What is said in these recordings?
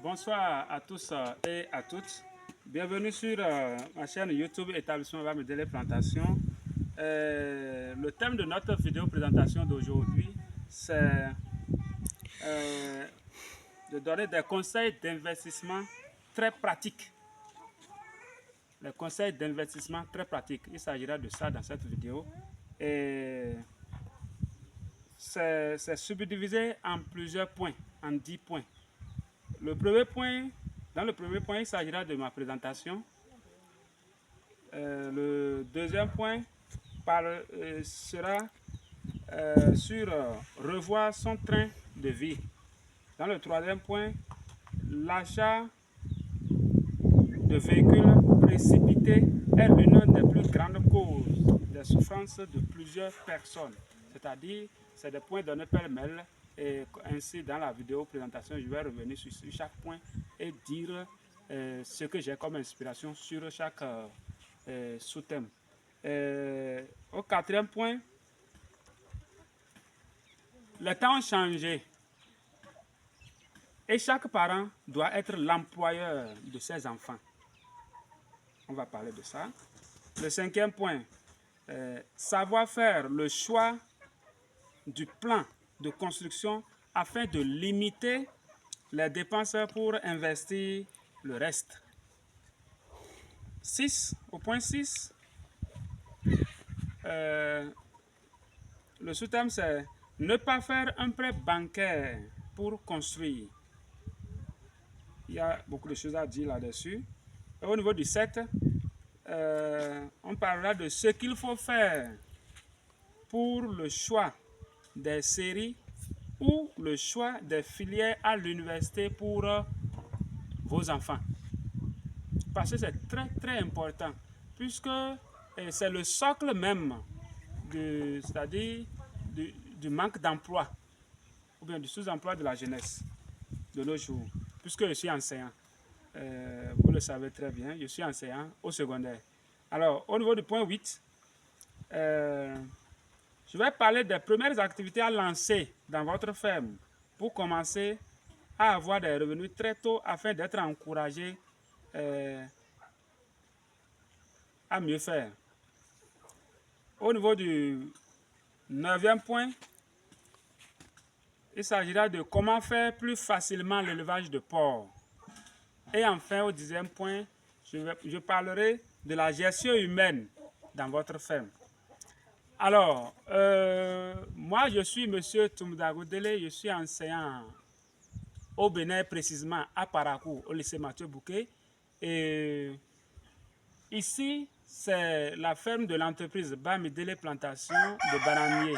Bonsoir à tous et à toutes. Bienvenue sur ma chaîne YouTube Établissement Bamidele Plantation. Le thème de notre vidéo présentation d'aujourd'hui, c'est de donner des conseils d'investissement très pratiques. Les conseils d'investissement très pratiques. Il s'agira de ça dans cette vidéo. Et c'est subdivisé en plusieurs points, en 10 points. Dans le premier point, il s'agira de ma présentation. Le deuxième point sera sur revoir son train de vie. Dans le troisième point, l'achat de véhicules précipités est l'une des plus grandes causes des souffrances de plusieurs personnes. C'est-à-dire, c'est des points donnés pêle-mêle. Et ainsi, dans la vidéo présentation, je vais revenir sur chaque point et dire ce que j'ai comme inspiration sur chaque sous-thème. Au quatrième point, les temps ont changé et chaque parent doit être l'employeur de ses enfants. On va parler de ça. Le cinquième point, savoir faire le choix du plan de construction afin de limiter les dépenses pour investir le reste. Au point 6, le sous-thème c'est ne pas faire un prêt bancaire pour construire. Il y a beaucoup de choses à dire là-dessus. Au niveau du 7, on parlera de ce qu'il faut faire pour le choix des séries ou le choix des filières à l'université pour vos enfants. Parce que c'est très important, puisque c'est le socle même, c'est-à-dire du manque d'emploi, ou bien du sous-emploi de la jeunesse de nos jours, puisque je suis enseignant. Vous le savez très bien, je suis enseignant au secondaire. Alors, au niveau du point 8, je vais parler des premières activités à lancer dans votre ferme pour commencer à avoir des revenus très tôt afin d'être encouragé à mieux faire. Au niveau du 9e point, il s'agira de comment faire plus facilement l'élevage de porcs. Et enfin, au 10e point, je parlerai de la gestion humaine dans votre ferme. Alors, moi, je suis M. Toumdagoudele, je suis enseignant au Bénin, précisément à Parakou, au lycée Mathieu Bouquet. Et ici, c'est la ferme de l'entreprise Bamidele Plantation de bananiers.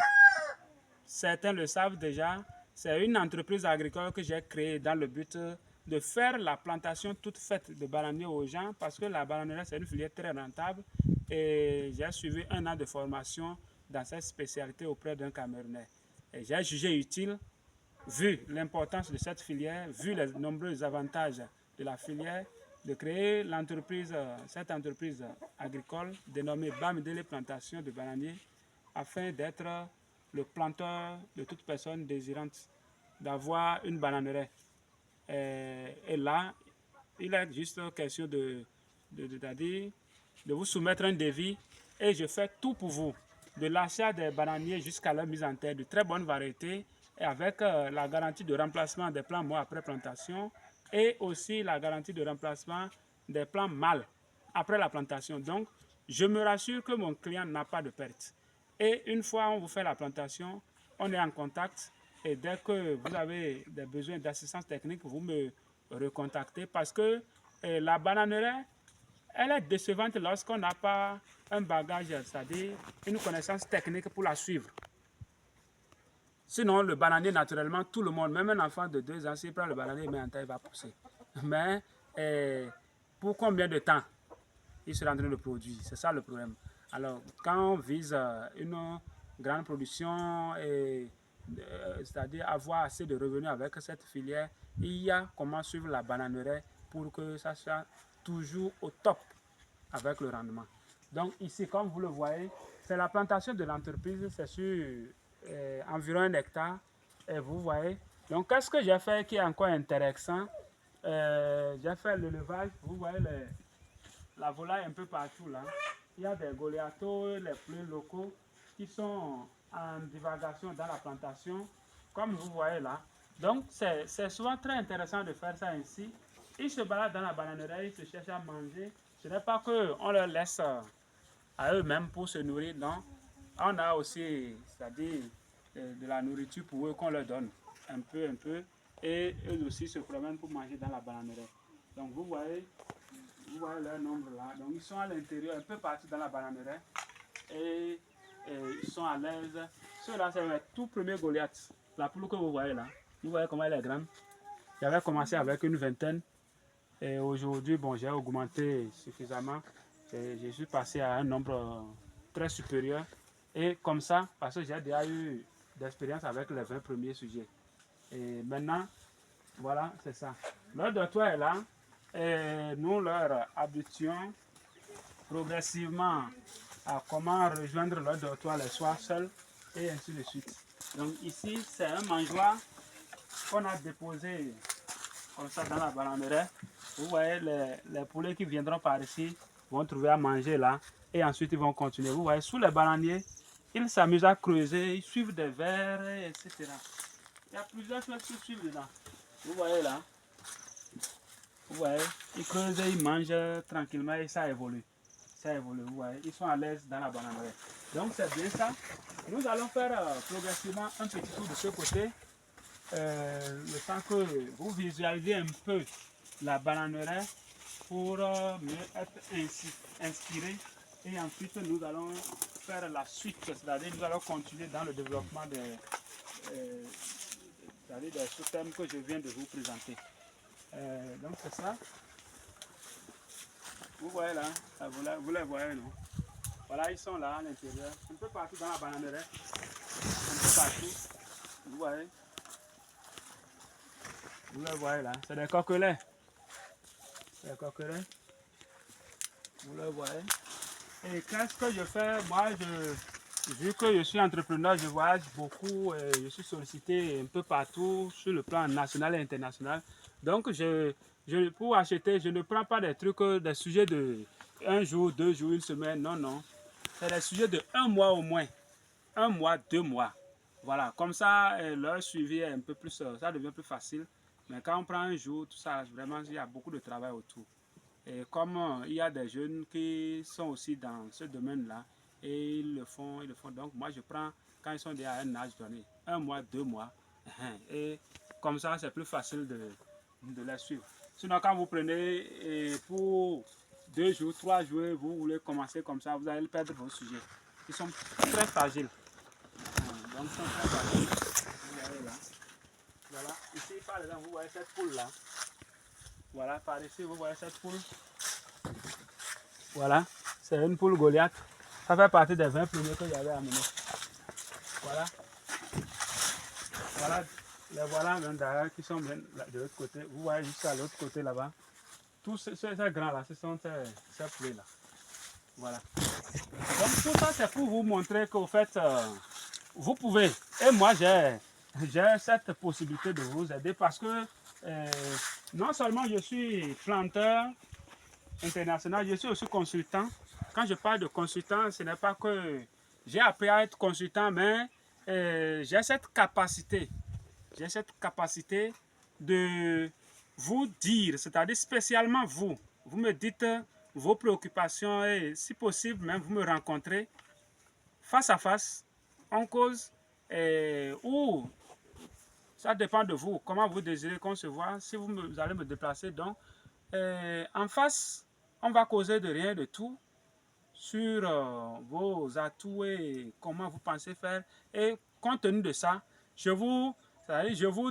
Certains le savent déjà, c'est une entreprise agricole que j'ai créée dans le but de faire la plantation toute faite de bananiers aux gens parce que la bananière, c'est une filière très rentable et j'ai suivi 1 an de formation dans cette spécialité auprès d'un Camerounais. Et j'ai jugé utile, vu l'importance de cette filière, vu les nombreux avantages de la filière, de créer cette entreprise agricole dénommée Bamidele Plantation de bananiers afin d'être le planteur de toute personne désirante d'avoir une bananeraie. Et là, il est juste question de vous soumettre un devis et je fais tout pour vous, de l'achat des bananiers jusqu'à leur mise en terre de très bonne variété et avec la garantie de remplacement des plants morts après plantation et aussi la garantie de remplacement des plants mâles après la plantation. Donc, je me rassure que mon client n'a pas de perte. Et une fois on vous fait la plantation, on est en contact et dès que vous avez des besoins d'assistance technique, vous me recontactez parce que la bananeraie, elle est décevante lorsqu'on n'a pas un bagage, c'est-à-dire une connaissance technique pour la suivre. Sinon, le bananier, naturellement, tout le monde, même un enfant de 2 ans, s'il prend le bananier, il met en terre, il va pousser. Mais pour combien de temps il sera en train de produire? C'est ça le problème. Alors, quand on vise une grande production, c'est-à-dire avoir assez de revenus avec cette filière, il y a comment suivre la bananeraie pour que ça soit toujours au top avec le rendement. Donc ici, comme vous le voyez, c'est la plantation de l'entreprise, c'est sur environ 1 hectare. Et vous voyez, donc qu'est-ce que j'ai fait qui est encore intéressant? j'ai fait l'élevage, vous voyez la volaille un peu partout là. Il y a des goliathos, les plus locaux, qui sont en divagation dans la plantation, comme vous voyez là. Donc c'est souvent très intéressant de faire ça ainsi. Ils se baladent dans la bananeraie, ils se cherchent à manger. Ce n'est pas qu'on leur laisse à eux-mêmes pour se nourrir, non. On a aussi, c'est-à-dire de la nourriture pour eux qu'on leur donne, un peu, et eux aussi se promènent pour manger dans la bananeraie. Donc vous voyez leur nombre là. Donc ils sont à l'intérieur, un peu partout dans la bananeraie, et ils sont à l'aise. Ceux-là, c'est le tout premier Goliath. La poule que vous voyez là, vous voyez comment elle est grande. J'avais commencé avec une vingtaine, et aujourd'hui, bon, j'ai augmenté suffisamment. Je suis passé à un nombre très supérieur. Et comme ça, parce que j'ai déjà eu d'expérience avec les 20 premiers sujets. Et maintenant, voilà, c'est ça. Leur dortoir est là. Et nous leur habituons progressivement à comment rejoindre leur dortoir les soirs seuls et ainsi de suite. Donc ici, c'est un mangeoire qu'on a déposé comme ça dans la bananeraie. Vous voyez, les poulets qui viendront par ici vont trouver à manger là et ensuite ils vont continuer. Vous voyez, sous les bananiers, ils s'amusent à creuser, ils suivent des vers, etc. Il y a plusieurs choses qui suivent dedans. Vous voyez là, vous voyez, ils creusent, ils mangent tranquillement et ça évolue. Ça évolue, vous voyez, ils sont à l'aise dans la bananeraie. Donc c'est bien ça. Nous allons faire progressivement un petit tour de ce côté. Le temps que vous visualisez un peu la bananeraie pour mieux être inspiré. Et ensuite, nous allons faire la suite, c'est-à-dire nous allons continuer dans le développement des sous-thèmes que je viens de vous présenter. Donc c'est ça. Vous voyez là, vous les voyez, non? Voilà, ils sont là à l'intérieur, un peu partout dans la bananeraie, un peu partout. Vous voyez? Vous les voyez là, c'est des coquelets. Les coquelets. Vous le voyez. Et qu'est-ce que je fais? Moi, vu que je suis entrepreneur, je voyage beaucoup, je suis sollicité un peu partout sur le plan national et international. Donc, pour acheter, je ne prends pas des trucs, des sujets de 1 jour, 2 jours, 1 semaine, non, non. C'est des sujets de 1 mois au moins, 1 mois, 2 mois. Voilà, comme ça, leur suivi est un peu plus, ça devient plus facile. Mais quand on prend un jour, tout ça, vraiment, il y a beaucoup de travail autour. Et comme il y a des jeunes qui sont aussi dans ce domaine-là, et ils le font. Donc moi, je prends, quand ils sont déjà à un âge donné, 1 mois, 2 mois, et comme ça, c'est plus facile de les suivre. Sinon, quand vous prenez pour 2 jours, 3 jours, vous voulez commencer comme ça, vous allez perdre vos sujets. Ils sont très fragiles. Donc, ils sont très fragiles. Vous voyez là. Voilà. Ici, par exemple, vous voyez cette poule-là. Voilà, par ici, vous voyez cette poule. Voilà, c'est une poule Goliath. Ça fait partie des 20 premiers que j'avais amenés. Voilà. Voilà, les voilà même d'ailleurs qui sont bien de l'autre côté. Vous voyez juste à l'autre côté là-bas. Tous ces grands-là, ce sont ces poulets-là. Voilà. Donc tout ça, c'est pour vous montrer qu'au fait, vous pouvez. Et moi, j'ai cette possibilité de vous aider parce que non seulement je suis planteur international, je suis aussi consultant. Quand je parle de consultant, ce n'est pas que j'ai appris à être consultant, mais j'ai cette capacité de vous dire, c'est-à-dire spécialement vous me dites vos préoccupations et si possible même vous me rencontrez face à face, en cause, ou ça dépend de vous, comment vous désirez qu'on se voit, si vous allez me déplacer. Donc, en face, on va causer de rien de tout sur vos atouts et comment vous pensez faire. Et compte tenu de ça, je vous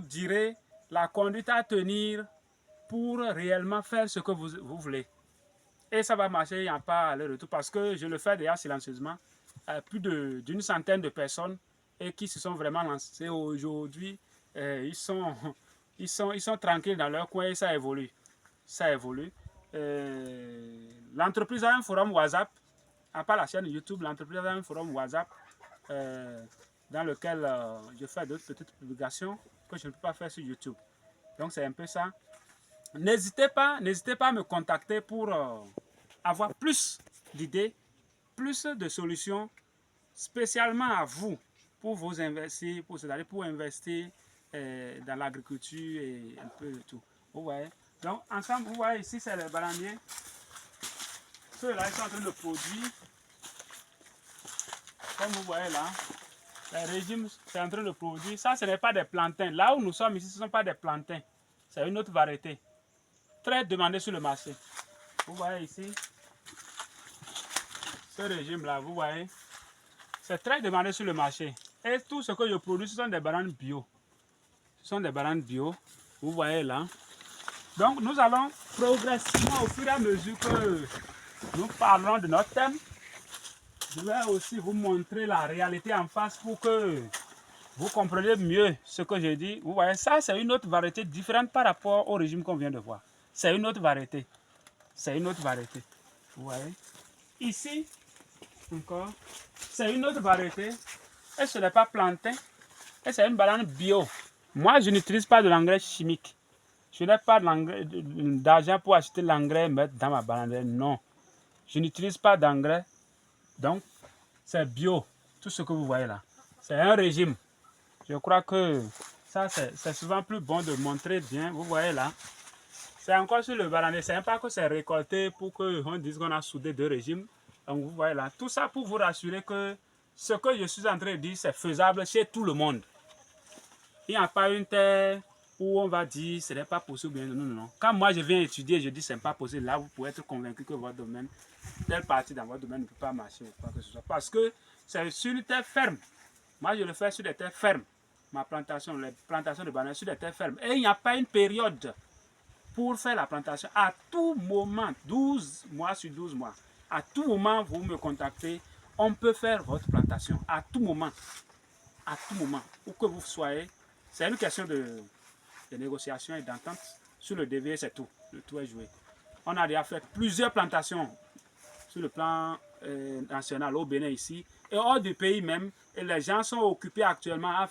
dirai la conduite à tenir pour réellement faire ce que vous voulez. Et ça va marcher, il n'y a pas aller-retour parce que je le fais déjà silencieusement. Plus d'une centaine de personnes et qui se sont vraiment lancées aujourd'hui. Ils sont tranquilles dans leur coin et ça évolue. Ça évolue. L'entreprise a un forum WhatsApp, à part la chaîne YouTube, l'entreprise a un forum WhatsApp dans lequel je fais d'autres petites publications que je ne peux pas faire sur YouTube. Donc c'est un peu ça. N'hésitez pas à me contacter pour avoir plus d'idées, plus de solutions, spécialement à vous, pour vous investir, c'est-à-dire pour investir dans l'agriculture et un peu de tout. Vous voyez? Donc, ensemble, vous voyez ici, c'est les bananiers. Ceux-là, ils sont en train de produire. Comme vous voyez là, le régime, c'est en train de produire. Ça, ce n'est pas des plantains. Là où nous sommes ici, ce ne sont pas des plantains. C'est une autre variété. Très demandée sur le marché. Vous voyez ici, ce régime-là, vous voyez, c'est très demandé sur le marché. Et tout ce que je produis, ce sont des bananes bio. Ce sont des bananes bio. Vous voyez là. Donc, nous allons progressivement, au fur et à mesure que nous parlons de notre thème, je vais aussi vous montrer la réalité en face pour que vous compreniez mieux ce que je dis. Vous voyez, ça, c'est une autre variété différente par rapport au régime qu'on vient de voir. C'est une autre variété. C'est une autre variété. Vous voyez. Ici, encore, c'est une autre variété. Et ce n'est pas plantain. Et c'est une banane bio. Moi, je n'utilise pas de l'engrais chimique. Je n'ai pas d'argent pour acheter l'engrais et mettre dans ma banane. Non. Je n'utilise pas d'engrais. Donc, c'est bio. Tout ce que vous voyez là. C'est un régime. Je crois que ça, c'est souvent plus bon de montrer bien. Vous voyez là. C'est encore sur le bananier. C'est pas que c'est récolté pour qu'on dise qu'on a soudé deux régimes. Donc, vous voyez là. Tout ça pour vous rassurer que ce que je suis en train de dire, c'est faisable chez tout le monde. Il n'y a pas une terre où on va dire ce n'est pas possible. Non, non, non. Quand moi je viens étudier, je dis ce n'est pas possible. Là, vous pouvez être convaincu que votre domaine, telle partie dans votre domaine ne peut pas marcher ou quoi que ce soit. Parce que c'est sur une terre ferme. Moi, je le fais sur des terres fermes. Ma plantation, les plantations de bananes sur des terres fermes. Et il n'y a pas une période pour faire la plantation. À tout moment, 12 mois sur 12 mois, à tout moment, vous me contactez. On peut faire votre plantation. À tout moment. À tout moment. Où que vous soyez. C'est une question de négociation et d'entente. Sur le DV, c'est tout. Le tout est joué. On a déjà fait plusieurs plantations sur le plan national au Bénin ici et hors du pays même. Et les gens sont occupés actuellement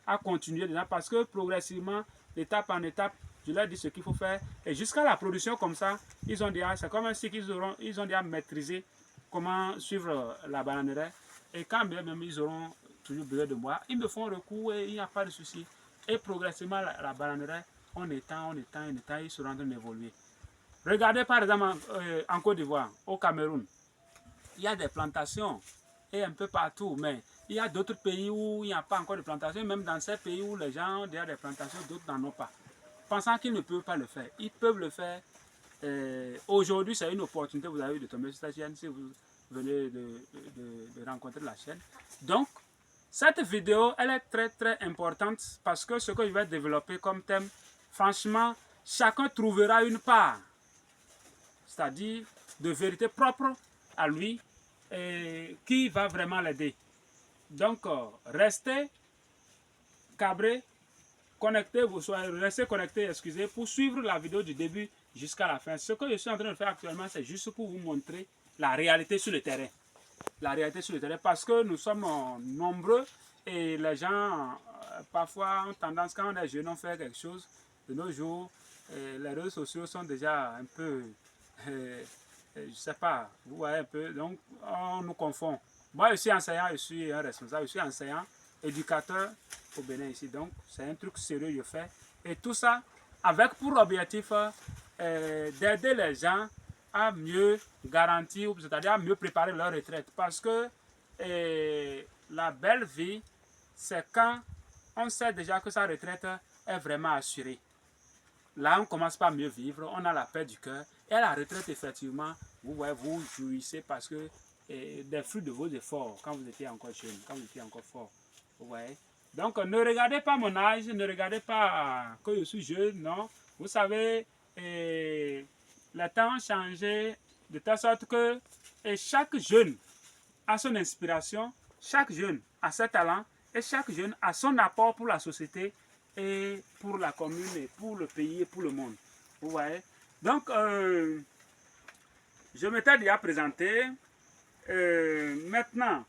à continuer déjà parce que progressivement, d'étape en étape, je leur dis ce qu'il faut faire. Et jusqu'à la production comme ça, ils ont déjà, c'est comme un cycle ils ont déjà maîtrisé comment suivre la bananeraie. Et quand bien même ils auront toujours besoin de moi, ils me font recours et il n'y a pas de souci. Et progressivement, la bananeraie, en étant, ils seront en train d'évoluer. Regardez par exemple en Côte d'Ivoire, au Cameroun, il y a des plantations et un peu partout, mais il y a d'autres pays où il n'y a pas encore de plantations, même dans ces pays où les gens ont déjà des plantations, d'autres n'en ont pas. Pensant qu'ils ne peuvent pas le faire, ils peuvent le faire. Aujourd'hui, c'est une opportunité, vous avez eu de tomber sur cette chaîne si vous venez de rencontrer la chaîne. Donc, cette vidéo, elle est très très importante parce que ce que je vais développer comme thème, franchement, chacun trouvera une part, c'est-à-dire de vérité propre à lui et qui va vraiment l'aider. Donc, restez cabrés, restez connectés, excusez, pour suivre la vidéo du début jusqu'à la fin. Ce que je suis en train de faire actuellement, c'est juste pour vous montrer la réalité sur le terrain. La réalité sur le terrain parce que nous sommes nombreux et les gens parfois ont tendance, quand on est jeune, on fait quelque chose. De nos jours, les réseaux sociaux sont déjà un peu, je ne sais pas, vous voyez un peu, donc on nous confond. Moi, je suis enseignant, je suis un responsable, je suis enseignant, éducateur au Bénin ici, donc c'est un truc sérieux que je fais. Et tout ça avec pour objectif d'aider les gens à mieux garantir, c'est-à-dire à mieux préparer leur retraite. Parce que la belle vie, c'est quand on sait déjà que sa retraite est vraiment assurée. Là, on commence par mieux vivre, on a la paix du cœur. Et à la retraite, effectivement, vous voyez, vous jouissez parce que des fruits de vos efforts, quand vous étiez encore jeune, quand vous étiez encore fort. Vous voyez. Donc, ne regardez pas mon âge, ne regardez pas que je suis jeune, non. Vous savez, les temps ont changé de telle sorte que chaque jeune a son inspiration, chaque jeune a ses talents et chaque jeune a son apport pour la société et pour la commune et pour le pays et pour le monde. Vous voyez. Donc, je m'étais déjà présenté. Maintenant,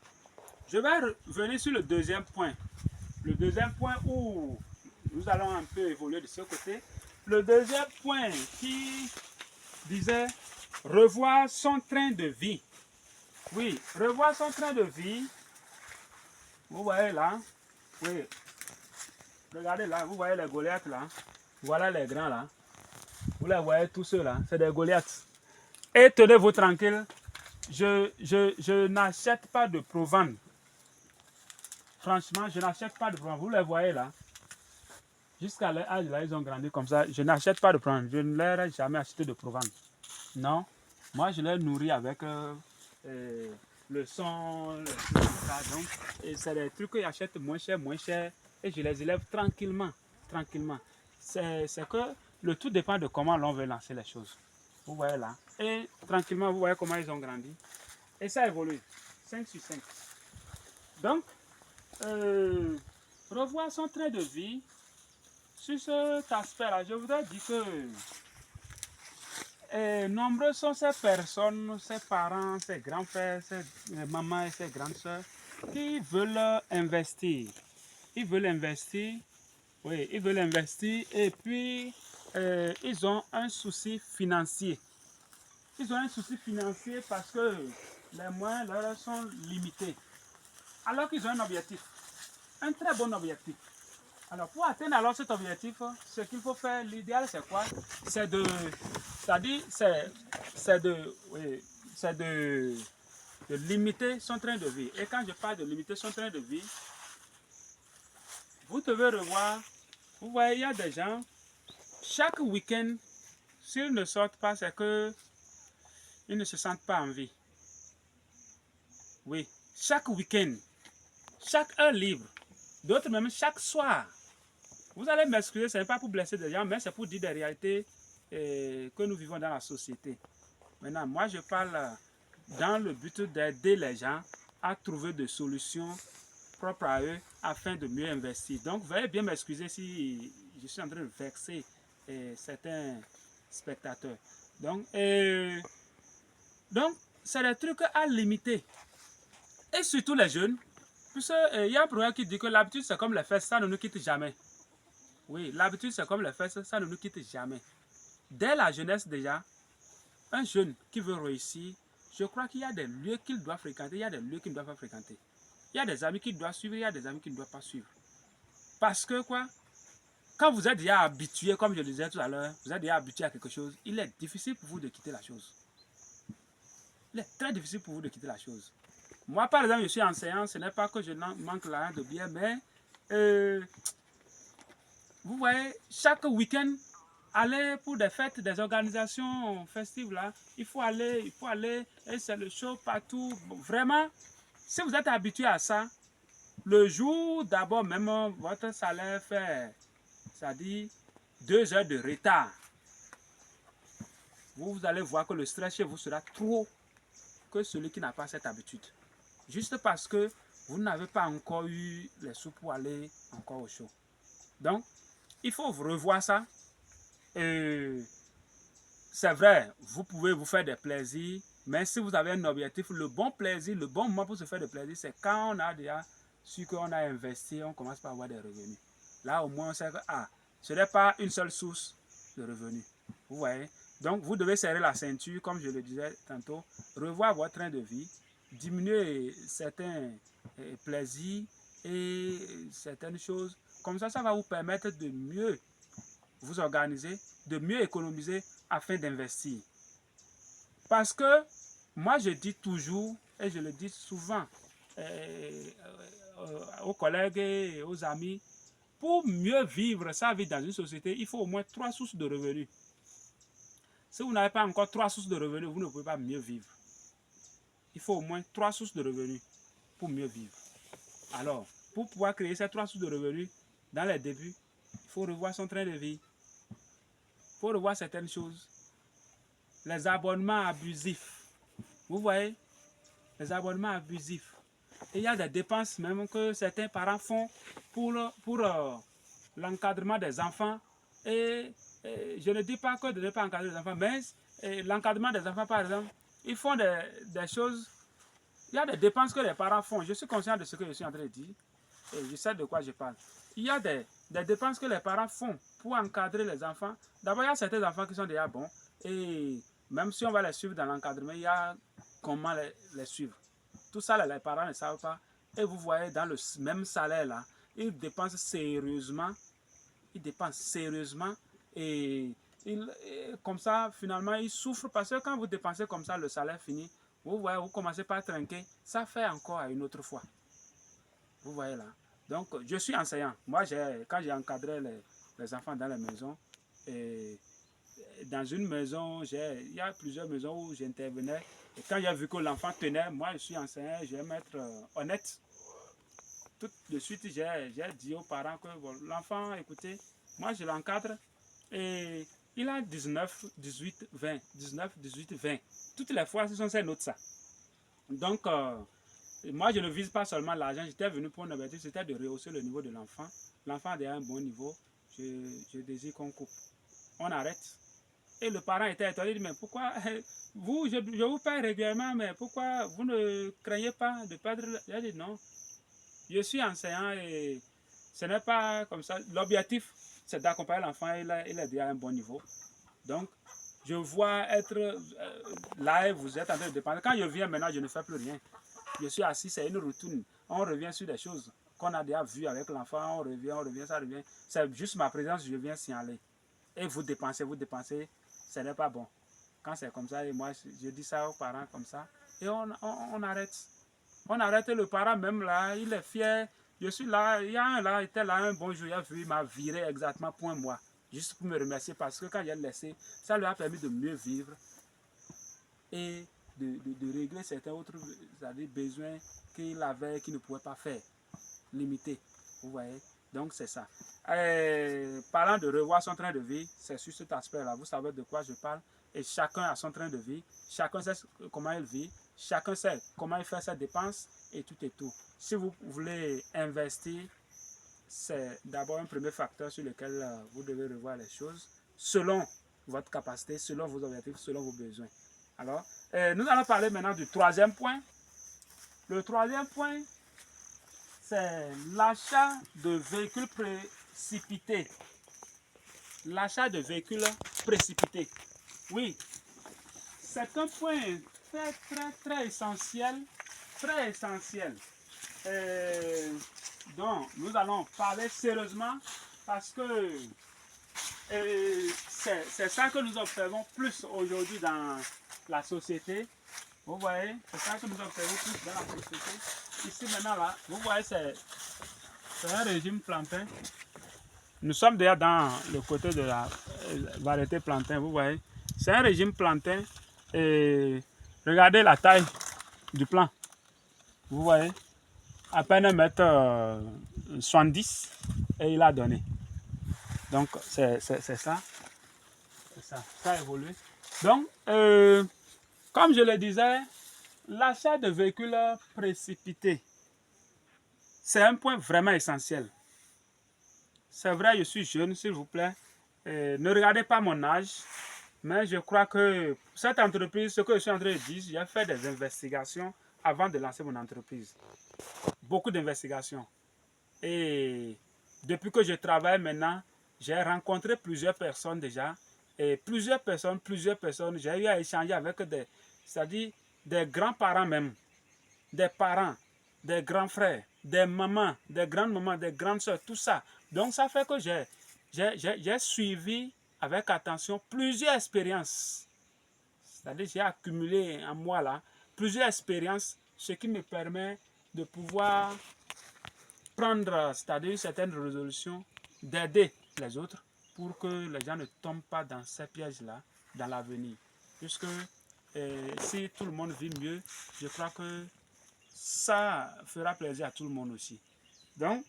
je vais revenir sur le deuxième point. Le deuxième point où nous allons un peu évoluer de ce côté. Le deuxième point qui disait revoir son train de vie. Oui, revoir son train de vie. Vous voyez là. Oui. Regardez là, vous voyez les Goliaths là. Voilà les grands là. Vous les voyez tous ceux là. C'est des Goliaths. Et tenez-vous tranquille. Je n'achète pas de provende. Franchement, je n'achète pas de provende. Vous les voyez là. Jusqu'à leur âge là, ils ont grandi comme ça. Je n'achète pas de provende. Je ne leur ai jamais acheté de provende. Non. Moi, je les nourris avec le son, donc, c'est des trucs qu'ils achètent moins cher, et je les élève tranquillement, tranquillement. C'est que le tout dépend de comment l'on veut lancer les choses. Vous voyez là. Et tranquillement, vous voyez comment ils ont grandi. Et ça évolue. 5 sur 5. Donc, revoir son train de vie. Sur cet aspect-là, je voudrais dire que nombreux sont ces personnes, ces parents, ces grands-pères, ces mamans et ces grandes soeurs qui veulent investir. Ils veulent investir, oui, ils veulent investir et puis ils ont un souci financier. Ils ont un souci financier parce que les moyens leur sont limités. Alors qu'ils ont un objectif, un très bon objectif. Alors pour atteindre alors cet objectif, ce qu'il faut faire, l'idéal c'est quoi? C'est de, c'est-à-dire de limiter son train de vie. Et quand je parle de limiter son train de vie, vous devez revoir, vous voyez, il y a des gens, chaque week-end, s'ils ne sortent pas, c'est que ils ne se sentent pas en vie. Oui, chaque week-end, chaque heure libre, d'autres même chaque soir. Vous allez m'excuser, ce n'est pas pour blesser des gens, mais c'est pour dire des réalités que nous vivons dans la société. Maintenant, moi je parle dans le but d'aider les gens à trouver des solutions propres à eux afin de mieux investir. Donc, veuillez bien m'excuser si je suis en train de vexer certains spectateurs. Donc, c'est des trucs à limiter. Et surtout les jeunes, puisqu'il y a un proverbe qui dit que l'habitude c'est comme les fesses, ça ne nous quitte jamais. Oui, l'habitude c'est comme les fesses, ça ne nous quitte jamais. Dès la jeunesse déjà, un jeune qui veut réussir, je crois qu'il y a des lieux qu'il doit fréquenter, il y a des lieux qu'il ne doit pas fréquenter. Il y a des amis qu'il doit suivre, il y a des amis qu'il ne doit pas suivre. Parce que quoi? Quand vous êtes déjà habitué, comme je le disais tout à l'heure, vous êtes déjà habitué à quelque chose, il est difficile pour vous de quitter la chose. Il est très difficile pour vous de quitter la chose. Moi, par exemple, je suis enseignant, ce n'est pas que je manque l'argent de bien, mais vous voyez, chaque week-end, aller pour des fêtes, des organisations festives, là, il faut aller, et c'est le show partout. Bon, vraiment, si vous êtes habitué à ça, le jour d'abord, même votre salaire fait, c'est-à-dire 2 heures de retard. Vous allez voir que le stress chez vous sera trop que celui qui n'a pas cette habitude. Juste parce que vous n'avez pas encore eu les sous pour aller encore au show. Donc, il faut revoir ça. C'est vrai, vous pouvez vous faire des plaisirs, mais si vous avez un objectif, le bon plaisir, le bon moment pour se faire des plaisirs, c'est quand on a déjà su qu'on a investi, on commence par avoir des revenus. Là, au moins, on sait que ce n'est pas une seule source de revenus. Vous voyez? Donc, vous devez serrer la ceinture, comme je le disais tantôt, revoir votre train de vie, diminuer certains plaisirs et certaines choses. Comme ça va vous permettre de mieux vous organiser, de mieux économiser afin d'investir. Parce que moi, je dis toujours, et je le dis souvent aux collègues et aux amis, pour mieux vivre sa vie dans une société, il faut au moins 3 sources de revenus. Si vous n'avez pas encore 3 sources de revenus, vous ne pouvez pas mieux vivre. Il faut au moins 3 sources de revenus pour mieux vivre. Alors, pour pouvoir créer ces 3 sources de revenus, dans les débuts, il faut revoir son train de vie. Il faut revoir certaines choses. Les abonnements abusifs. Vous voyez? Les abonnements abusifs. Et il y a des dépenses même que certains parents font pour l'encadrement des enfants. Et je ne dis pas que de ne pas encadrer les enfants, mais l'encadrement des enfants, par exemple, ils font des choses. Il y a des dépenses que les parents font. Je suis conscient de ce que je suis en train de dire. Et je sais de quoi je parle. Il y a des des dépenses que les parents font pour encadrer les enfants. D'abord, il y a certains enfants qui sont déjà bons et même si on va les suivre dans l'encadrement, il y a comment les suivre. Tout ça, les parents ne savent pas. Et vous voyez, dans le même salaire là, ils dépensent sérieusement. Ils dépensent sérieusement et comme ça, finalement, ils souffrent parce que quand vous dépensez comme ça, le salaire fini, vous voyez, vous commencez par trinquer. Ça fait encore à une autre fois. Vous voyez là. Donc, je suis enseignant. Moi, quand j'ai encadré les enfants dans la maison, et dans une maison, il y a plusieurs maisons où j'intervenais. Et quand j'ai vu que l'enfant tenait, moi, je suis enseignant, je vais m'être honnête. Tout de suite, j'ai dit aux parents que bon, l'enfant, écoutez, moi, je l'encadre et il a 19, 18, 20. 19, 18, 20. Toutes les fois, ce sont ces notes-là. Donc, moi, je ne vise pas seulement l'argent. J'étais venu pour un objectif, c'était de rehausser le niveau de l'enfant. L'enfant a déjà un bon niveau. Je désire qu'on coupe. On arrête. Et le parent était étonné. Il dit, mais pourquoi vous, je vous paye régulièrement, mais pourquoi vous ne craignez pas de perdre? J'ai dit non. Je suis enseignant et ce n'est pas comme ça. L'objectif, c'est d'accompagner l'enfant. Il est déjà à un bon niveau. Donc, je vois être là et vous êtes en train de dépenser. Quand je viens maintenant, je ne fais plus rien. Je suis assis, c'est une routine. On revient sur des choses qu'on a déjà vues avec l'enfant. On revient, ça revient. C'est juste ma présence, je viens signaler. Et vous dépensez, ce n'est pas bon. Quand c'est comme ça, et moi, je dis ça aux parents comme ça, et on arrête. On arrête le parent même là, il est fier. Je suis là, il y a un là, il était là un bon jour, il m'a viré exactement pour un mois. Juste pour me remercier parce que quand j'ai laissé, ça lui a permis de mieux vivre et de régler certains autres besoins qu'il avait, qu'il ne pouvait pas faire, limiter. Vous voyez? Donc c'est ça. Parlant de revoir son train de vie, c'est sur cet aspect-là. Vous savez de quoi je parle. Et chacun a son train de vie. Chacun sait comment il vit. Chacun sait comment il fait ses dépenses et tout et tout. Si vous voulez investir, c'est d'abord un premier facteur sur lequel vous devez revoir les choses selon votre capacité, selon vos objectifs, selon vos besoins. Alors, nous allons parler maintenant du troisième point. Le troisième point, c'est l'achat de véhicules précipités. L'achat de véhicules précipités. Oui, c'est un point très essentiel. Très essentiel. Donc, nous allons parler sérieusement parce que c'est ça que nous observons plus aujourd'hui dans la société. Vous voyez, c'est ça que nous observons plus dans la société. Ici maintenant là, vous voyez, c'est un régime plantain. Nous sommes déjà dans le côté de la variété plantain, vous voyez. C'est un régime plantain et regardez la taille du plant. Vous voyez, à peine 1m70 et il a donné. Donc c'est ça. C'est ça. Ça a évolué. Donc, comme je le disais, l'achat de véhicules précipités, c'est un point vraiment essentiel. C'est vrai, je suis jeune, s'il vous plaît. Ne regardez pas mon âge, mais je crois que cette entreprise, ce que je suis en train de dire, j'ai fait des investigations avant de lancer mon entreprise. Beaucoup d'investigations. Et depuis que je travaille maintenant, j'ai rencontré plusieurs personnes déjà. Et plusieurs personnes, j'ai eu à échanger avec c'est-à-dire des grands-parents même, des parents, des grands frères, des mamans, des grandes-mamans, des grandes soeurs, tout ça. Donc ça fait que j'ai suivi avec attention plusieurs expériences. C'est-à-dire j'ai accumulé en moi là plusieurs expériences, ce qui me permet de pouvoir prendre, c'est-à-dire une certaine résolution, d'aider les autres pour que les gens ne tombent pas dans ces pièges-là dans l'avenir. Puisque si tout le monde vit mieux, je crois que ça fera plaisir à tout le monde aussi. Donc,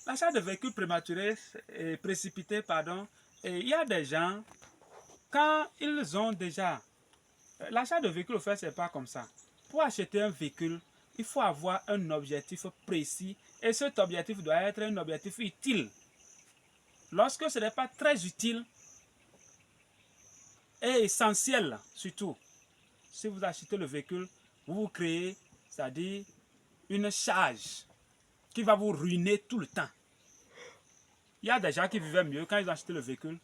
l'achat de véhicules prématurés et précipités, pardon, et il y a des gens, quand ils ont déjà... L'achat de véhicules, au fait, c'est pas comme ça. Pour acheter un véhicule, il faut avoir un objectif précis et cet objectif doit être un objectif utile. Lorsque ce n'est pas très utile et essentiel, surtout, si vous achetez le véhicule, vous vous créez, c'est-à-dire une charge qui va vous ruiner tout le temps. Il y a des gens qui vivaient mieux quand ils ont acheté le véhicule.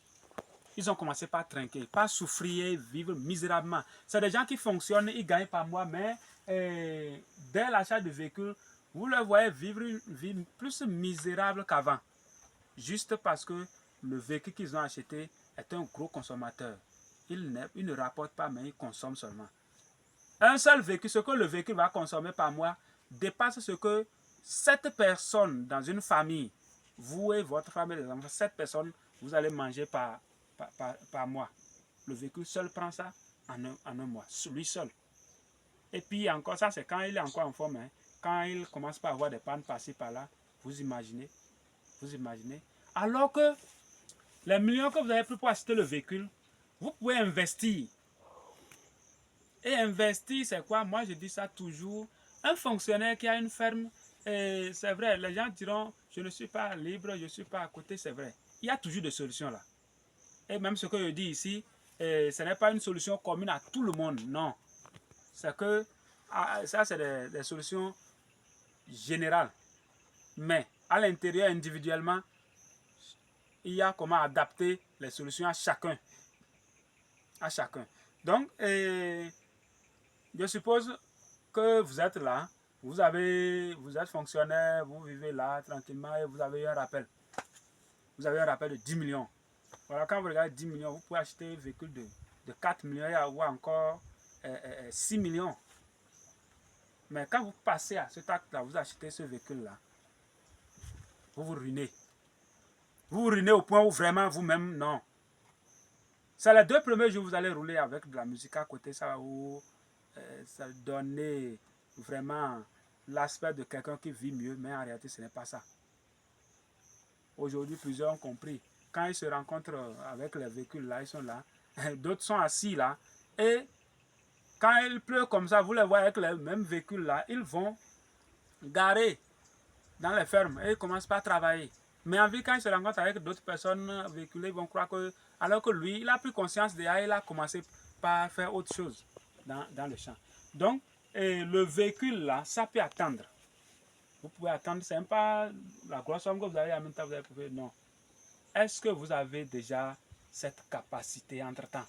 Ils ont commencé par trinquer, par souffrir, vivre misérablement. C'est des gens qui fonctionnent, ils gagnent par mois, mais dès l'achat du véhicule, vous le voyez vivre une vie plus misérable qu'avant. Juste parce que le véhicule qu'ils ont acheté est un gros consommateur. Il ne rapporte pas, mais il consomme seulement. Un seul véhicule, ce que le véhicule va consommer par mois, dépasse ce que 7 personnes dans une famille, vous et votre femme et les enfants, 7 personnes, vous allez manger par mois. Le véhicule seul prend ça en un mois, lui seul. Et puis encore, ça c'est quand il est encore en forme. Hein. Quand il commence par avoir des pannes par-ci par-là, vous imaginez. Alors que les millions que vous avez pris pour acheter le véhicule, vous pouvez investir. Et investir, c'est quoi? Moi, je dis ça toujours. Un fonctionnaire qui a une ferme, c'est vrai, les gens diront, je ne suis pas libre, je ne suis pas à côté, c'est vrai. Il y a toujours des solutions là. Et même ce que je dis ici, ce n'est pas une solution commune à tout le monde, non. C'est que, ça c'est des solutions générales. Mais à l'intérieur, individuellement, il y a comment adapter les solutions à chacun. Donc, je suppose que vous êtes là, vous êtes fonctionnaire, vous vivez là tranquillement et vous avez eu un rappel. Vous avez un rappel de 10 millions. Voilà, quand vous regardez 10 millions, vous pouvez acheter un véhicule de 4 millions et avoir encore 6 millions. Mais quand vous passez à cet acte-là, vous achetez ce véhicule-là, vous vous ruinez. Vous vous ruinez au point où vraiment vous-même, non. C'est les 2 premiers jours, vous allez rouler avec de la musique à côté, ça va vous donner vraiment l'aspect de quelqu'un qui vit mieux, mais en réalité, ce n'est pas ça. Aujourd'hui, plusieurs ont compris. Quand ils se rencontrent avec les véhicules là, ils sont là. D'autres sont assis là. Et quand il pleut comme ça, vous les voyez avec les mêmes véhicules là, ils vont garer dans les fermes et ils commencent par travailler. Mais en vie, quand ils se rencontrent avec d'autres personnes véhiculées, ils vont croire que, alors que lui, il a pris conscience déjà, il a commencé par faire autre chose dans le champ. Donc, le véhicule là, ça peut attendre. Vous pouvez attendre, c'est même pas la grosse somme que vous avez en même temps, vous avez trouvé, non. Est-ce que vous avez déjà cette capacité entre-temps?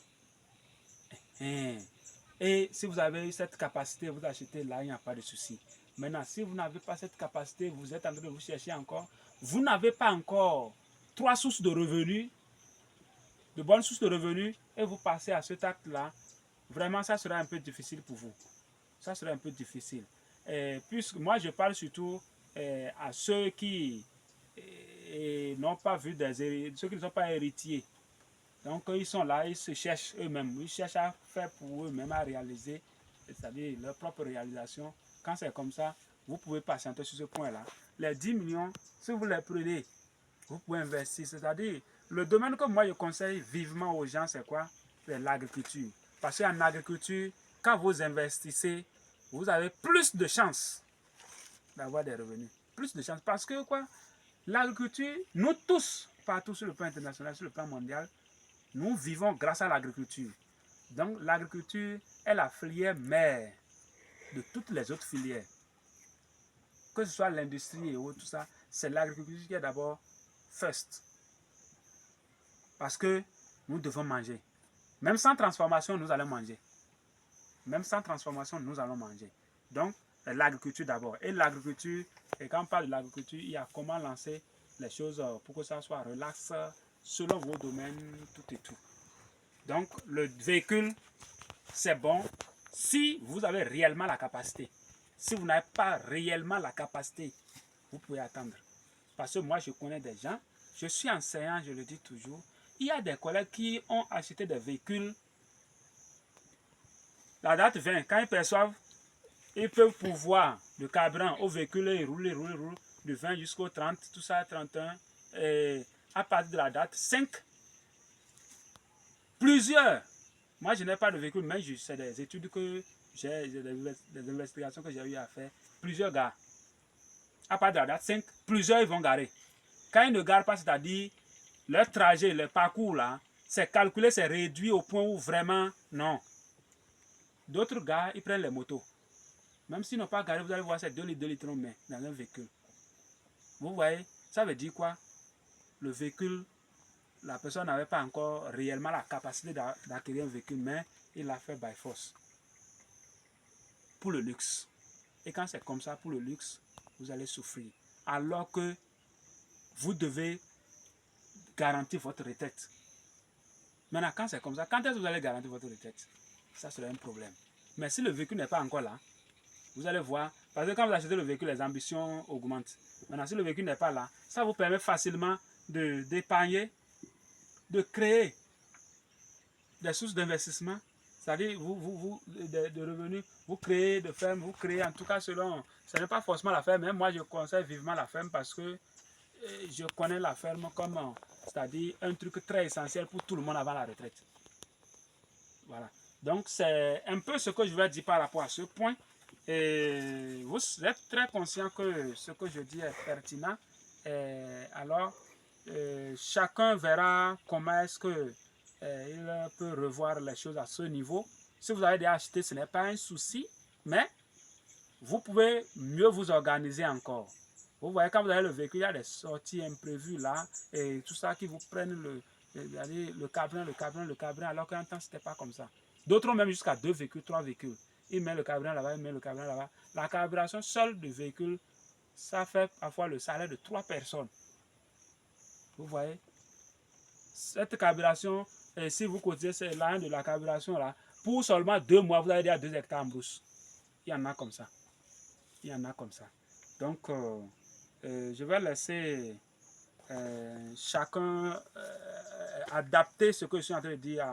Et si vous avez cette capacité, vous achetez là, il n'y a pas de souci. Maintenant, si vous n'avez pas cette capacité, vous êtes en train de vous chercher encore, vous n'avez pas encore 3 sources de revenus, de bonnes sources de revenus, et vous passez à cet acte-là, vraiment, ça sera un peu difficile pour vous. Ça sera un peu difficile. Puisque moi, je parle surtout à ceux qui n'ont pas vu ceux qui ne sont pas héritiers. Donc, ils sont là, ils se cherchent eux-mêmes. Ils cherchent à faire pour eux-mêmes, à réaliser, c'est-à-dire leur propre réalisation. Quand c'est comme ça, vous pouvez patienter sur ce point-là. Les 10 millions, si vous les prenez, vous pouvez investir. C'est-à-dire, le domaine que moi je conseille vivement aux gens, c'est quoi? C'est l'agriculture. Parce qu'en agriculture, quand vous investissez, vous avez plus de chances d'avoir des revenus. Plus de chances. Parce que quoi? L'agriculture, nous tous, partout sur le plan international, sur le plan mondial, nous vivons grâce à l'agriculture. Donc l'agriculture est la filière mère de toutes les autres filières. Que ce soit l'industrie et autres, tout ça, c'est l'agriculture qui est d'abord first. Parce que nous devons manger. Même sans transformation, nous allons manger. Même sans transformation, nous allons manger. Donc, l'agriculture d'abord. Et l'agriculture, et quand on parle de l'agriculture, il y a comment lancer les choses pour que ça soit relax selon vos domaines, tout et tout. Donc, le véhicule, c'est bon si vous avez réellement la capacité. Si vous n'avez pas réellement la capacité, vous pouvez attendre. Parce que moi, je connais des gens, je suis enseignant, je le dis toujours, il y a des collègues qui ont acheté des véhicules. La date vient, quand ils perçoivent, ils peuvent pouvoir le carburant au véhicule, ils roulent, du 20 jusqu'au 30, tout ça, 31. Et à partir de la date 5, plusieurs, moi je n'ai pas de véhicule, mais c'est des études que j'ai, des investigations que j'ai eu à faire. Plusieurs gars, à partir de la date 5, plusieurs ils vont garer. Quand ils ne garent pas, c'est-à-dire leur trajet, leur parcours là, c'est calculé, c'est réduit au point où vraiment, non. D'autres gars, ils prennent les motos. Même s'ils n'ont pas garé, vous allez voir, c'est 2 litres, mais dans un véhicule. Vous voyez, ça veut dire quoi? le véhicule, la personne n'avait pas encore réellement la capacité d'acquérir un véhicule, mais il l'a fait by force. Pour le luxe. Et quand c'est comme ça, pour le luxe, vous allez souffrir. Alors que vous devez garantir votre retraite. Maintenant, quand c'est comme ça, quand est-ce que vous allez garantir votre retraite? Ça serait un problème. Mais si le véhicule n'est pas encore là, vous allez voir, parce que quand vous achetez le véhicule, les ambitions augmentent. Maintenant, si le véhicule n'est pas là, ça vous permet facilement d'épargner, de créer des sources d'investissement, c'est-à-dire de revenus, vous créez de fermes, vous créez en tout cas selon, ce n'est pas forcément la ferme, mais moi je conseille vivement la ferme parce que je connais la ferme comme, c'est-à-dire un truc très essentiel pour tout le monde avant la retraite. Voilà. Donc c'est un peu ce que je vais dire par rapport à ce point. Et vous êtes très conscient que ce que je dis est pertinent. Et alors, chacun verra comment est-ce que il peut revoir les choses à ce niveau. Si vous avez déjà acheté, ce n'est pas un souci, mais vous pouvez mieux vous organiser encore. Vous voyez, quand vous avez le véhicule, il y a des sorties imprévues là, et tout ça qui vous prennent le carburant, alors qu'un temps, ce n'était pas comme ça. D'autres ont même jusqu'à 2 véhicules, 3 véhicules. Ils mettent le carburant là-bas, ils mettent le carburant là-bas. La carburation seule du véhicule, ça fait parfois le salaire de 3 personnes. Vous voyez? Cette carburation, si vous cotisez l'année de la carburation là, pour seulement 2 mois, vous avez déjà 2 hectares en brousse. Il y en a comme ça. Il y en a comme ça. Donc, je vais laisser chacun adapter ce que je suis en train de dire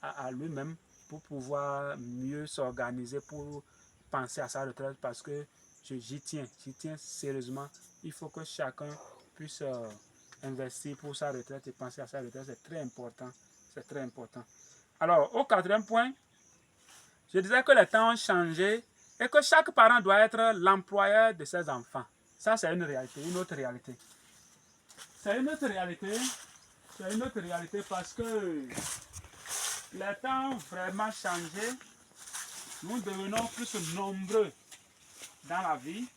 à lui-même pour pouvoir mieux s'organiser, pour penser à sa retraite, parce que j'y tiens sérieusement. Il faut que chacun puisse investir pour sa retraite et penser à sa retraite. C'est très important. C'est très important. Alors, au 4e point, je disais que les temps ont changé et que chaque parent doit être l'employeur de ses enfants. Ça, c'est une réalité, une autre réalité. C'est une autre réalité. C'est une autre réalité parce que les temps ont vraiment changé. Nous devenons plus nombreux dans la vie.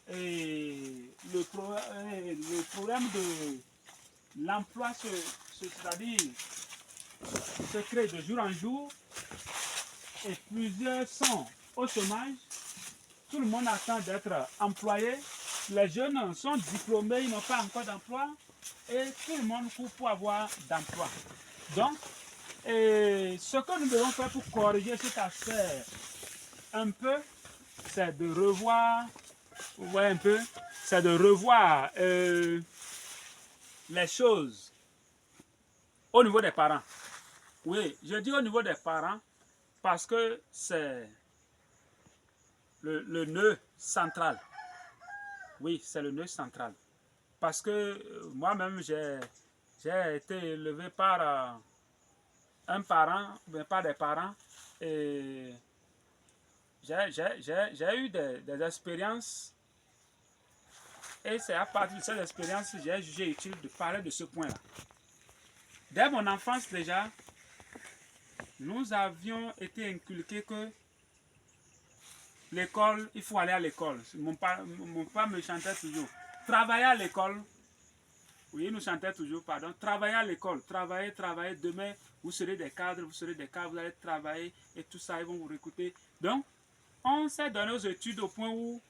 Et le problème de l'emploi c'est-à-dire se crée de jour en jour. Et plusieurs sont au chômage. Tout le monde attend d'être employé. Les jeunes sont diplômés, ils n'ont pas encore d'emploi. Et tout le monde court pour avoir d'emploi. Donc, ce que nous devons faire pour corriger cet aspect un peu, c'est de revoir, vous voyez un peu, c'est de revoir les choses au niveau des parents. Oui, je dis au niveau des parents parce que c'est le nœud central. Oui, c'est le nœud central. Parce que moi-même, j'ai été élevé par un parent, mais par des parents, et j'ai eu des expériences, et c'est à partir de ces expériences que j'ai jugé utile de parler de ce point-là. Dès mon enfance déjà, nous avions été inculqués que l'école, il faut aller à l'école. Mon père me chantait toujours. Travailler à l'école. Oui, il nous chantait toujours, pardon. Travailler à l'école. Travailler. Demain, vous serez des cadres, vous allez travailler et tout ça, ils vont vous recruter. Donc, on s'est donné aux études au point où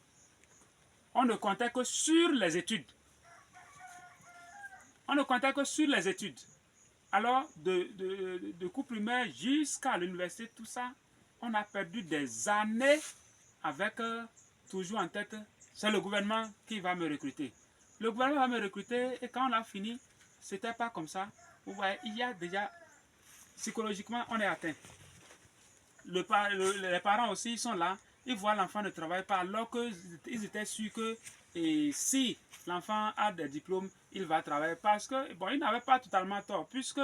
on ne comptait que sur les études. On ne comptait que sur les études. Alors, de cours primaire jusqu'à l'université, tout ça, on a perdu des années avec toujours en tête, c'est le gouvernement qui va me recruter. Le gouvernement va me recruter et quand on a fini, c'était pas comme ça. Vous voyez, il y a déjà, psychologiquement, on est atteint. Les parents aussi, ils sont là, ils voient l'enfant ne travaille pas alors qu'ils étaient sûrs que si l'enfant a des diplômes, il va travailler. Parce que, bon, ils n'avaient pas totalement tort, puisque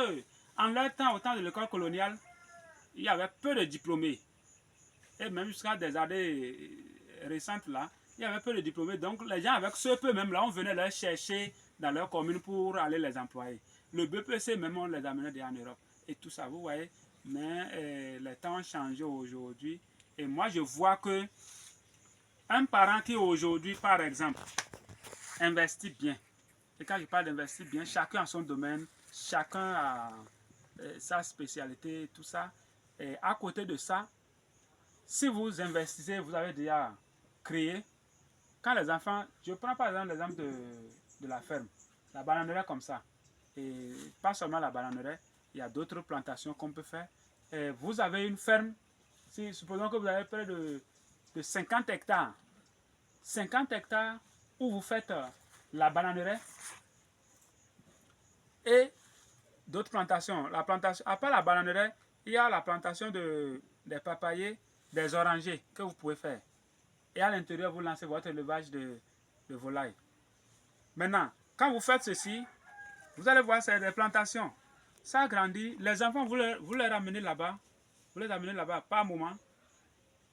en leur temps, au temps de l'école coloniale, il y avait peu de diplômés. Et même jusqu'à des années récentes là, il y avait peu de diplômés. Donc les gens avec ce peu même là, on venait les chercher dans leur commune pour aller les employer. Le BPC même, on les amenait en Europe. Et tout ça, vous voyez. Mais les temps ont changé aujourd'hui. Et moi, je vois que un parent qui aujourd'hui, par exemple, investit bien Et quand je parle d'investir bien, chacun a son domaine, chacun a sa spécialité, tout ça. Et à côté de ça, si vous investissez, vous avez déjà créé. Quand les enfants, je prends par exemple l'exemple de la ferme, la bananeraie comme ça. Et pas seulement la bananeraie, il y a d'autres plantations qu'on peut faire. Et vous avez une ferme, si, supposons que vous avez près de 50 hectares. 50 hectares où vous faites la bananeraie et d'autres plantations. La plantation. Après la bananeraie, il y a la plantation des papayers, des orangers que vous pouvez faire. Et à l'intérieur, vous lancez votre élevage de volailles. Maintenant, quand vous faites ceci, vous allez voir, c'est des plantations. Ça grandit. Les enfants, vous les ramenez là-bas. Vous les amenez là-bas par moment.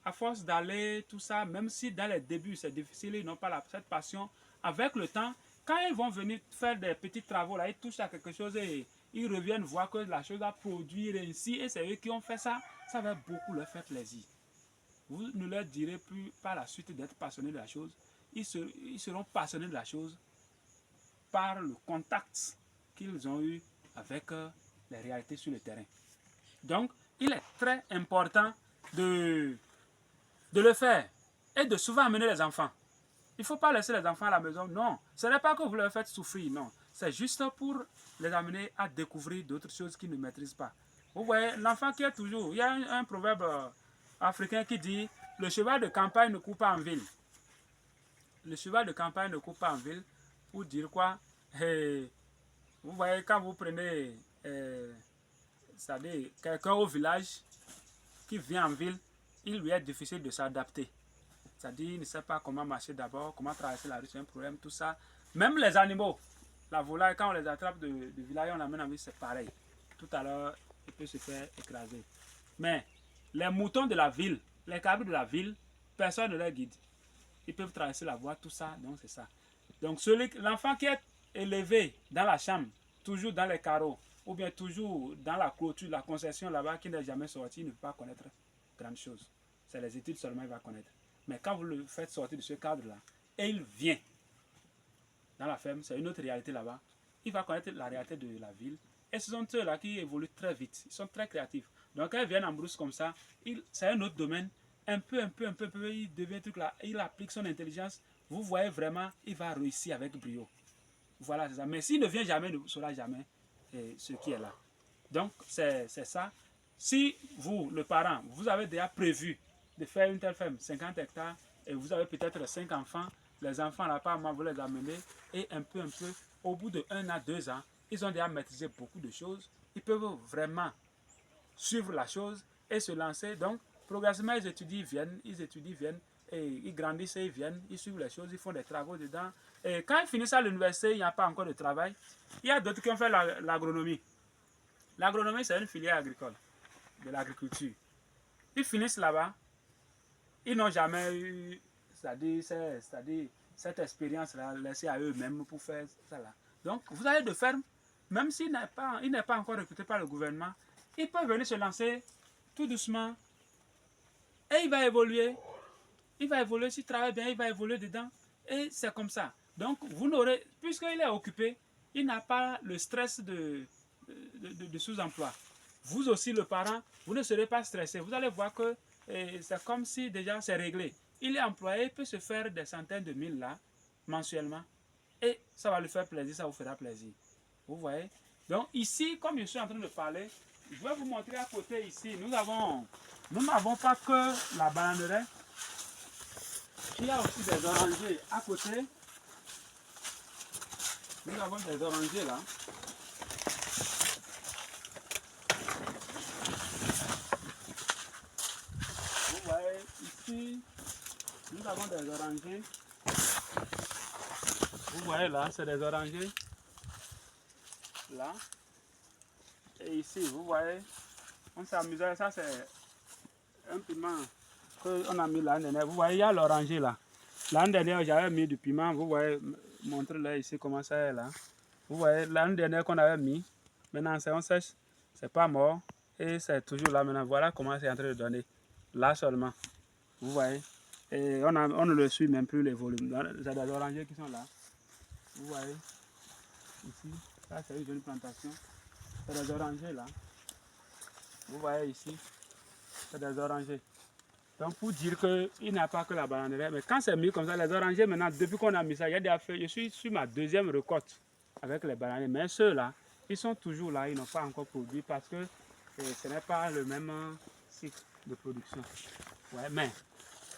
À force d'aller, tout ça, même si dans les débuts, c'est difficile, ils n'ont pas cette passion. Avec le temps, quand ils vont venir faire des petits travaux, là, ils touchent à quelque chose et ils reviennent voir que la chose a produit ainsi. Et c'est eux qui ont fait ça. Ça va beaucoup leur faire plaisir. Vous ne leur direz plus par la suite d'être passionnés de la chose. Ils seront passionnés de la chose par le contact qu'ils ont eu avec les réalités sur le terrain. Donc, il est très important de le faire et de souvent amener les enfants. Il ne faut pas laisser les enfants à la maison. Non, ce n'est pas que vous leur faites souffrir, non. C'est juste pour les amener à découvrir d'autres choses qu'ils ne maîtrisent pas. Vous voyez, l'enfant qui est toujours... Il y a un proverbe africain qui dit « Le cheval de campagne ne court pas en ville ». Le cheval de campagne ne court pas en ville pour dire quoi? Vous voyez, quand vous prenez c'est-à-dire quelqu'un au village qui vient en ville, il lui est difficile de s'adapter. C'est-à-dire, il ne sait pas comment marcher d'abord, comment traverser la rue, c'est un problème, tout ça. Même les animaux, la volaille, quand on les attrape du village, on l'amène en ville, c'est pareil. Tout à l'heure, il peut se faire écraser. Mais les moutons de la ville, les cabris de la ville, personne ne les guide. Ils peuvent traverser la voie, tout ça, donc c'est ça. Donc l'enfant qui est élevé dans la chambre, toujours dans les carreaux, ou bien toujours dans la clôture, la concession là-bas, qui n'est jamais sorti, il ne peut pas connaître grande chose. C'est les études seulement qu'il va connaître. Mais quand vous le faites sortir de ce cadre-là, et il vient dans la ferme, c'est une autre réalité là-bas, il va connaître la réalité de la ville. Et ce sont ceux-là qui évoluent très vite, ils sont très créatifs. Donc quand ils viennent en brousse comme ça, c'est un autre domaine, un peu, il devient truc là, il applique son intelligence, vous voyez vraiment, il va réussir avec brio. Voilà, c'est ça. Mais s'il ne vient jamais, il ne saura jamais ce qui est là. Donc, c'est ça. Si vous, le parent, vous avez déjà prévu de faire une telle ferme, 50 hectares, et vous avez peut-être 5 enfants, les enfants là, par moment, vous les amenez, et un peu, au bout de 1 à 2 ans, ils ont déjà maîtrisé beaucoup de choses. Ils peuvent vraiment suivre la chose et se lancer. Donc, progressivement, ils étudient, viennent, et ils grandissent et ils viennent, ils suivent les choses, ils font des travaux dedans. Et quand ils finissent à l'université, il n'y a pas encore de travail. Il y a d'autres qui ont fait l'agronomie. L'agronomie, c'est une filière agricole, de l'agriculture. Ils finissent là-bas, ils n'ont jamais eu, c'est-à-dire cette expérience-là laissée à eux-mêmes pour faire ça là. Donc, vous avez de fermes, même s'il n'est pas encore recruté par le gouvernement, ils peuvent venir se lancer tout doucement et il va évoluer. Il va évoluer, s'il travaille bien, il va évoluer dedans. Et c'est comme ça. Donc, vous n'aurez, puisqu'il est occupé, il n'a pas le stress de sous-emploi. Vous aussi, le parent, vous ne serez pas stressé. Vous allez voir que c'est comme si déjà c'est réglé. Il est employé, il peut se faire des centaines de mille là, mensuellement. Et ça va lui faire plaisir, ça vous fera plaisir. Vous voyez? Donc ici, comme je suis en train de parler, je vais vous montrer à côté ici. Nous n'avons pas que la bananeraie. Il y a aussi des orangers à côté. Nous avons des orangers là. Vous voyez ici, nous avons des orangers. Vous voyez là, c'est des orangers. Là. Et ici, vous voyez, on s'amusait, ça c'est un piment qu'on a mis l'année dernière. Vous voyez, il y a l'oranger là. L'année dernière, j'avais mis du piment. Vous voyez, montre-le ici comment ça est là. Vous voyez, l'année dernière qu'on avait mis, maintenant c'est on sèche, c'est pas mort. Et c'est toujours là maintenant. Voilà comment c'est en train de donner. Là seulement. Vous voyez. Et on ne le suit même plus les volumes. C'est des orangers qui sont là. Vous voyez. Ici, ça c'est une jeune plantation. C'est des orangers là. Vous voyez ici, c'est des orangers. Donc pour dire qu'il n'y a pas que la bananeraie, mais quand c'est mis comme ça, les orangers maintenant, depuis qu'on a mis ça, il y a des affaires. Je suis sur ma deuxième récolte avec les bananiers, mais ceux-là, ils sont toujours là, ils n'ont pas encore produit parce que ce n'est pas le même cycle de production. Ouais, mais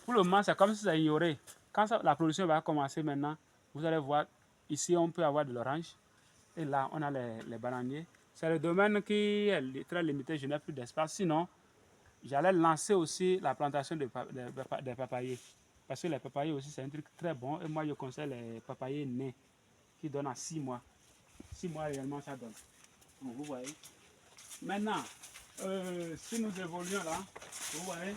pour le moment, c'est comme si c'est ignoré. Quand la production va commencer maintenant, vous allez voir, ici on peut avoir de l'orange et là on a les bananiers. C'est le domaine qui est très limité, je n'ai plus d'espace. Sinon, j'allais lancer aussi la plantation des papayers. Parce que les papayers aussi, c'est un truc très bon. Et moi, je conseille les papayers nés qui donnent à 6 mois. 6 mois réellement, ça donne. Donc, vous voyez. Maintenant, si nous évoluons là, vous voyez,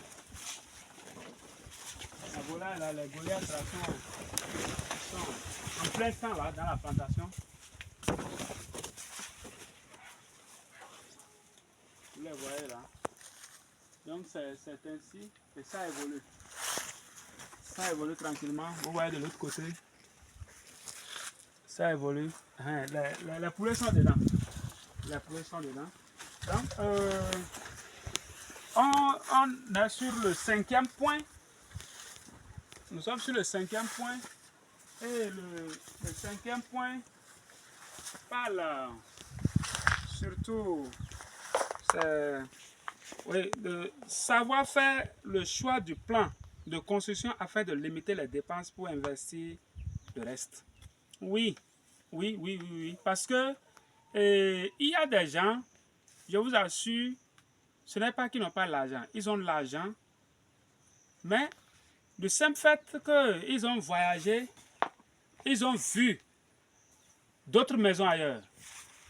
la volaille, là, les Goliaths là, sont en plein temps là, dans la plantation. Vous les voyez là. Donc c'est ainsi que ça évolue. Ça évolue tranquillement. Vous voyez de l'autre côté. Ça évolue. Les poulets sont dedans. Les poulets sont dedans. Donc, on est sur le 5e point. Nous sommes sur le 5e point. Et le 5e point parle surtout de savoir faire le choix du plan de construction afin de limiter les dépenses pour investir le reste. Oui, parce que il y a des gens, je vous assure, ce n'est pas qu'ils n'ont pas l'argent, ils ont de l'argent, mais le simple fait qu'ils ont voyagé, ils ont vu d'autres maisons ailleurs,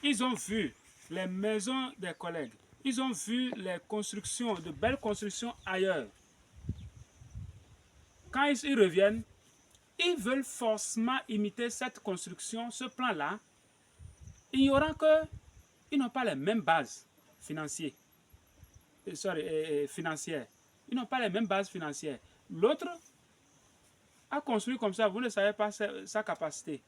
ils ont vu les maisons des collègues, ils ont vu les constructions, de belles constructions ailleurs. Quand ils reviennent, ils veulent forcément imiter cette construction, ce plan-là, ignorant qu'ils n'ont pas les mêmes bases financières. Ils n'ont pas les mêmes bases financières. L'autre a construit comme ça, vous ne savez pas sa capacité.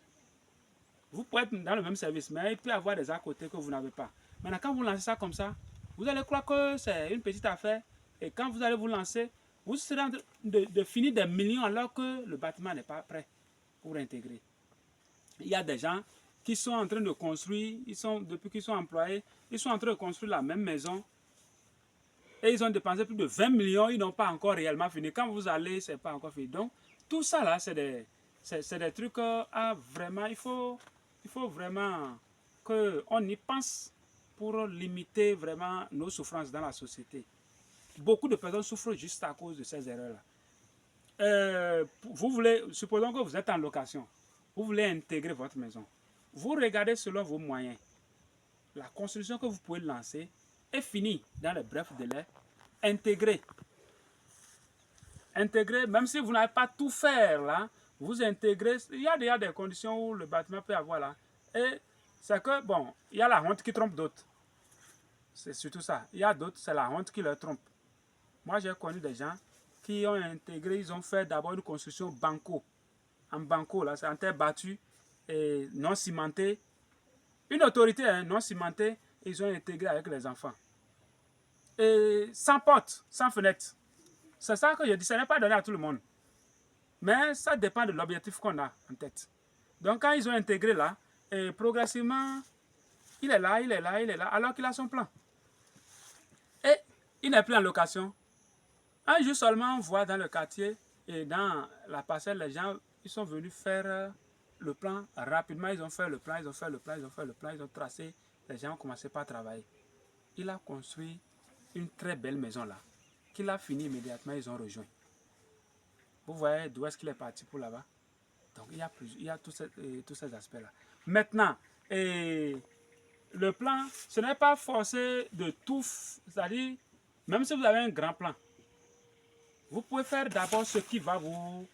Vous pouvez être dans le même service, mais il peut y avoir des à côté que vous n'avez pas. Maintenant, quand vous lancez ça comme ça, vous allez croire que c'est une petite affaire. Et quand vous allez vous lancer, vous serez en train de finir des millions alors que le bâtiment n'est pas prêt pour intégrer. Il y a des gens qui sont en train de construire, depuis qu'ils sont employés, ils sont en train de construire la même maison. Et ils ont dépensé plus de 20 millions, ils n'ont pas encore réellement fini. Quand vous allez, ce n'est pas encore fini. Donc, tout ça là, c'est des trucs à vraiment, il faut vraiment qu'on y pense pour limiter vraiment nos souffrances dans la société. Beaucoup de personnes souffrent juste à cause de ces erreurs-là. Supposons que vous êtes en location, vous voulez intégrer votre maison. Vous regardez selon vos moyens. La construction que vous pouvez lancer est finie dans les brefs délais. Intégrer, même si vous n'avez pas tout faire là, vous intégrez. Il y a déjà des conditions où le bâtiment peut avoir là. Et c'est que, bon, il y a la honte qui trompe d'autres. C'est surtout ça. Il y a d'autres, c'est la honte qui leur trompe. Moi, j'ai connu des gens qui ont intégré, ils ont fait d'abord une construction banco. En banco, là, c'est en terre battue et non cimentée. Une autorité non cimentée, ils ont intégré avec les enfants. Et sans porte, sans fenêtre. C'est ça que je dis, ça n'est pas donné à tout le monde. Mais ça dépend de l'objectif qu'on a en tête. Donc quand ils ont intégré là, et progressivement, il est là, alors qu'il a son plan. Et il n'est plus en location. Un jour seulement, on voit dans le quartier et dans la parcelle, les gens, ils sont venus faire le plan rapidement. Ils ont fait le plan, ils ont tracé. Les gens ont commencé par travailler. Il a construit une très belle maison là, qu'il a fini immédiatement, ils ont rejoint. Vous voyez d'où est-ce qu'il est parti pour là-bas. Donc il y a tous ces aspects-là. Maintenant, le plan, ce n'est pas forcé de tout, c'est-à-dire, même si vous avez un grand plan, vous pouvez faire d'abord ce qui va vous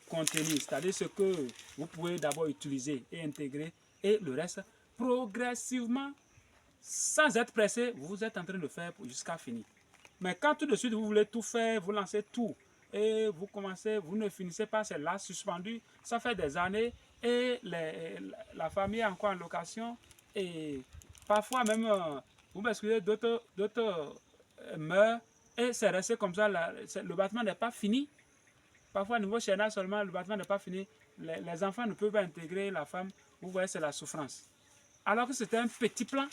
contenir, c'est-à-dire ce que vous pouvez d'abord utiliser et intégrer, et le reste, progressivement, sans être pressé, vous êtes en train de faire jusqu'à finir. Mais quand tout de suite vous voulez tout faire, vous lancez tout, et vous commencez, vous ne finissez pas, c'est là suspendu, ça fait des années et la famille est encore en location et parfois même, vous m'excusez, d'autres meurent et c'est resté comme ça, le bâtiment n'est pas fini. Parfois, au niveau chénal seulement, le bâtiment n'est pas fini. Les enfants ne peuvent pas intégrer la femme. Vous voyez, c'est la souffrance. Alors que c'était un petit plan,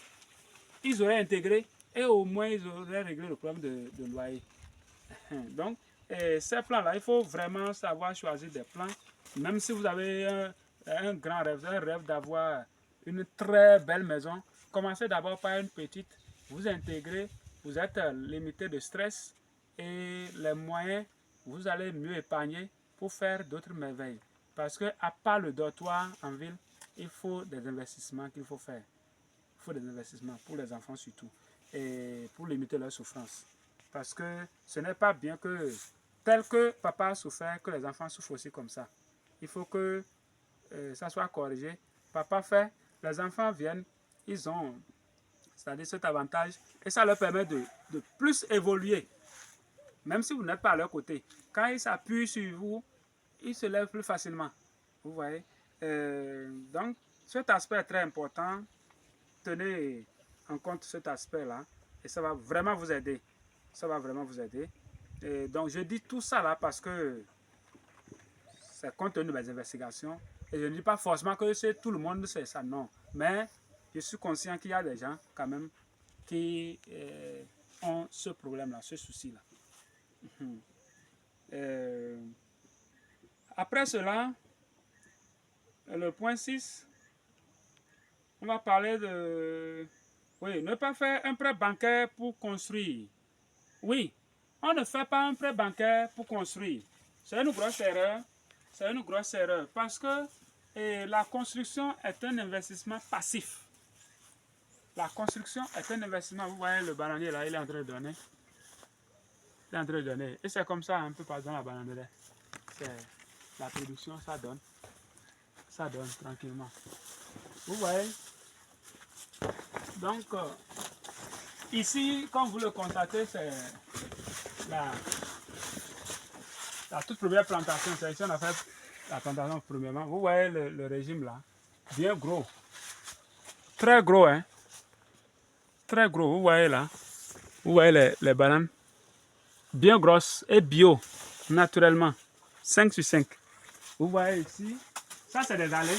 ils auraient intégré et au moins ils auraient réglé le problème de loyer. Donc, ces plans-là, il faut vraiment savoir choisir des plans. Même si vous avez un grand rêve, un rêve d'avoir une très belle maison, commencez d'abord par une petite, vous intégrez, vous êtes limité de stress et les moyens, vous allez mieux épargner pour faire d'autres merveilles. Parce que à part le dortoir en ville, il faut des investissements qu'il faut faire. Il faut des investissements pour les enfants surtout et pour limiter leur souffrance. Parce que ce n'est pas bien que, tel que papa a souffert, que les enfants souffrent aussi comme ça. Il faut que ça soit corrigé. Papa fait, les enfants viennent, ils ont, c'est-à-dire cet avantage, et ça leur permet de plus évoluer, même si vous n'êtes pas à leur côté. Quand ils s'appuient sur vous, ils se lèvent plus facilement. Vous voyez. Donc, cet aspect est très important. Tenez en compte cet aspect-là, et ça va vraiment vous aider. Ça va vraiment vous aider. Et donc, je dis tout ça là parce que c'est compte tenu de mes investigations. Et je ne dis pas forcément que tout le monde sait ça, non. Mais je suis conscient qu'il y a des gens, quand même, qui ont ce problème-là, ce souci-là. Après cela, le point 6, on va parler de... Oui, ne pas faire un prêt bancaire pour construire. Oui, on ne fait pas un prêt bancaire pour construire. C'est une grosse erreur. C'est une grosse erreur parce que la construction est un investissement passif. La construction est un investissement. Vous voyez le bananier là, il est en train de donner. Il est en train de donner. Et c'est comme ça un peu partout dans la bananerie. C'est la production, ça donne. Ça donne tranquillement. Vous voyez. Donc, ici, comme vous le constatez, c'est la toute première plantation. C'est ici on a fait la plantation premièrement. Vous voyez le régime là. Bien gros. Très gros, hein. Très gros. Vous voyez là. Vous voyez les bananes. Bien grosses et bio. Naturellement. 5 sur 5. Vous voyez ici. Ça, c'est des allées.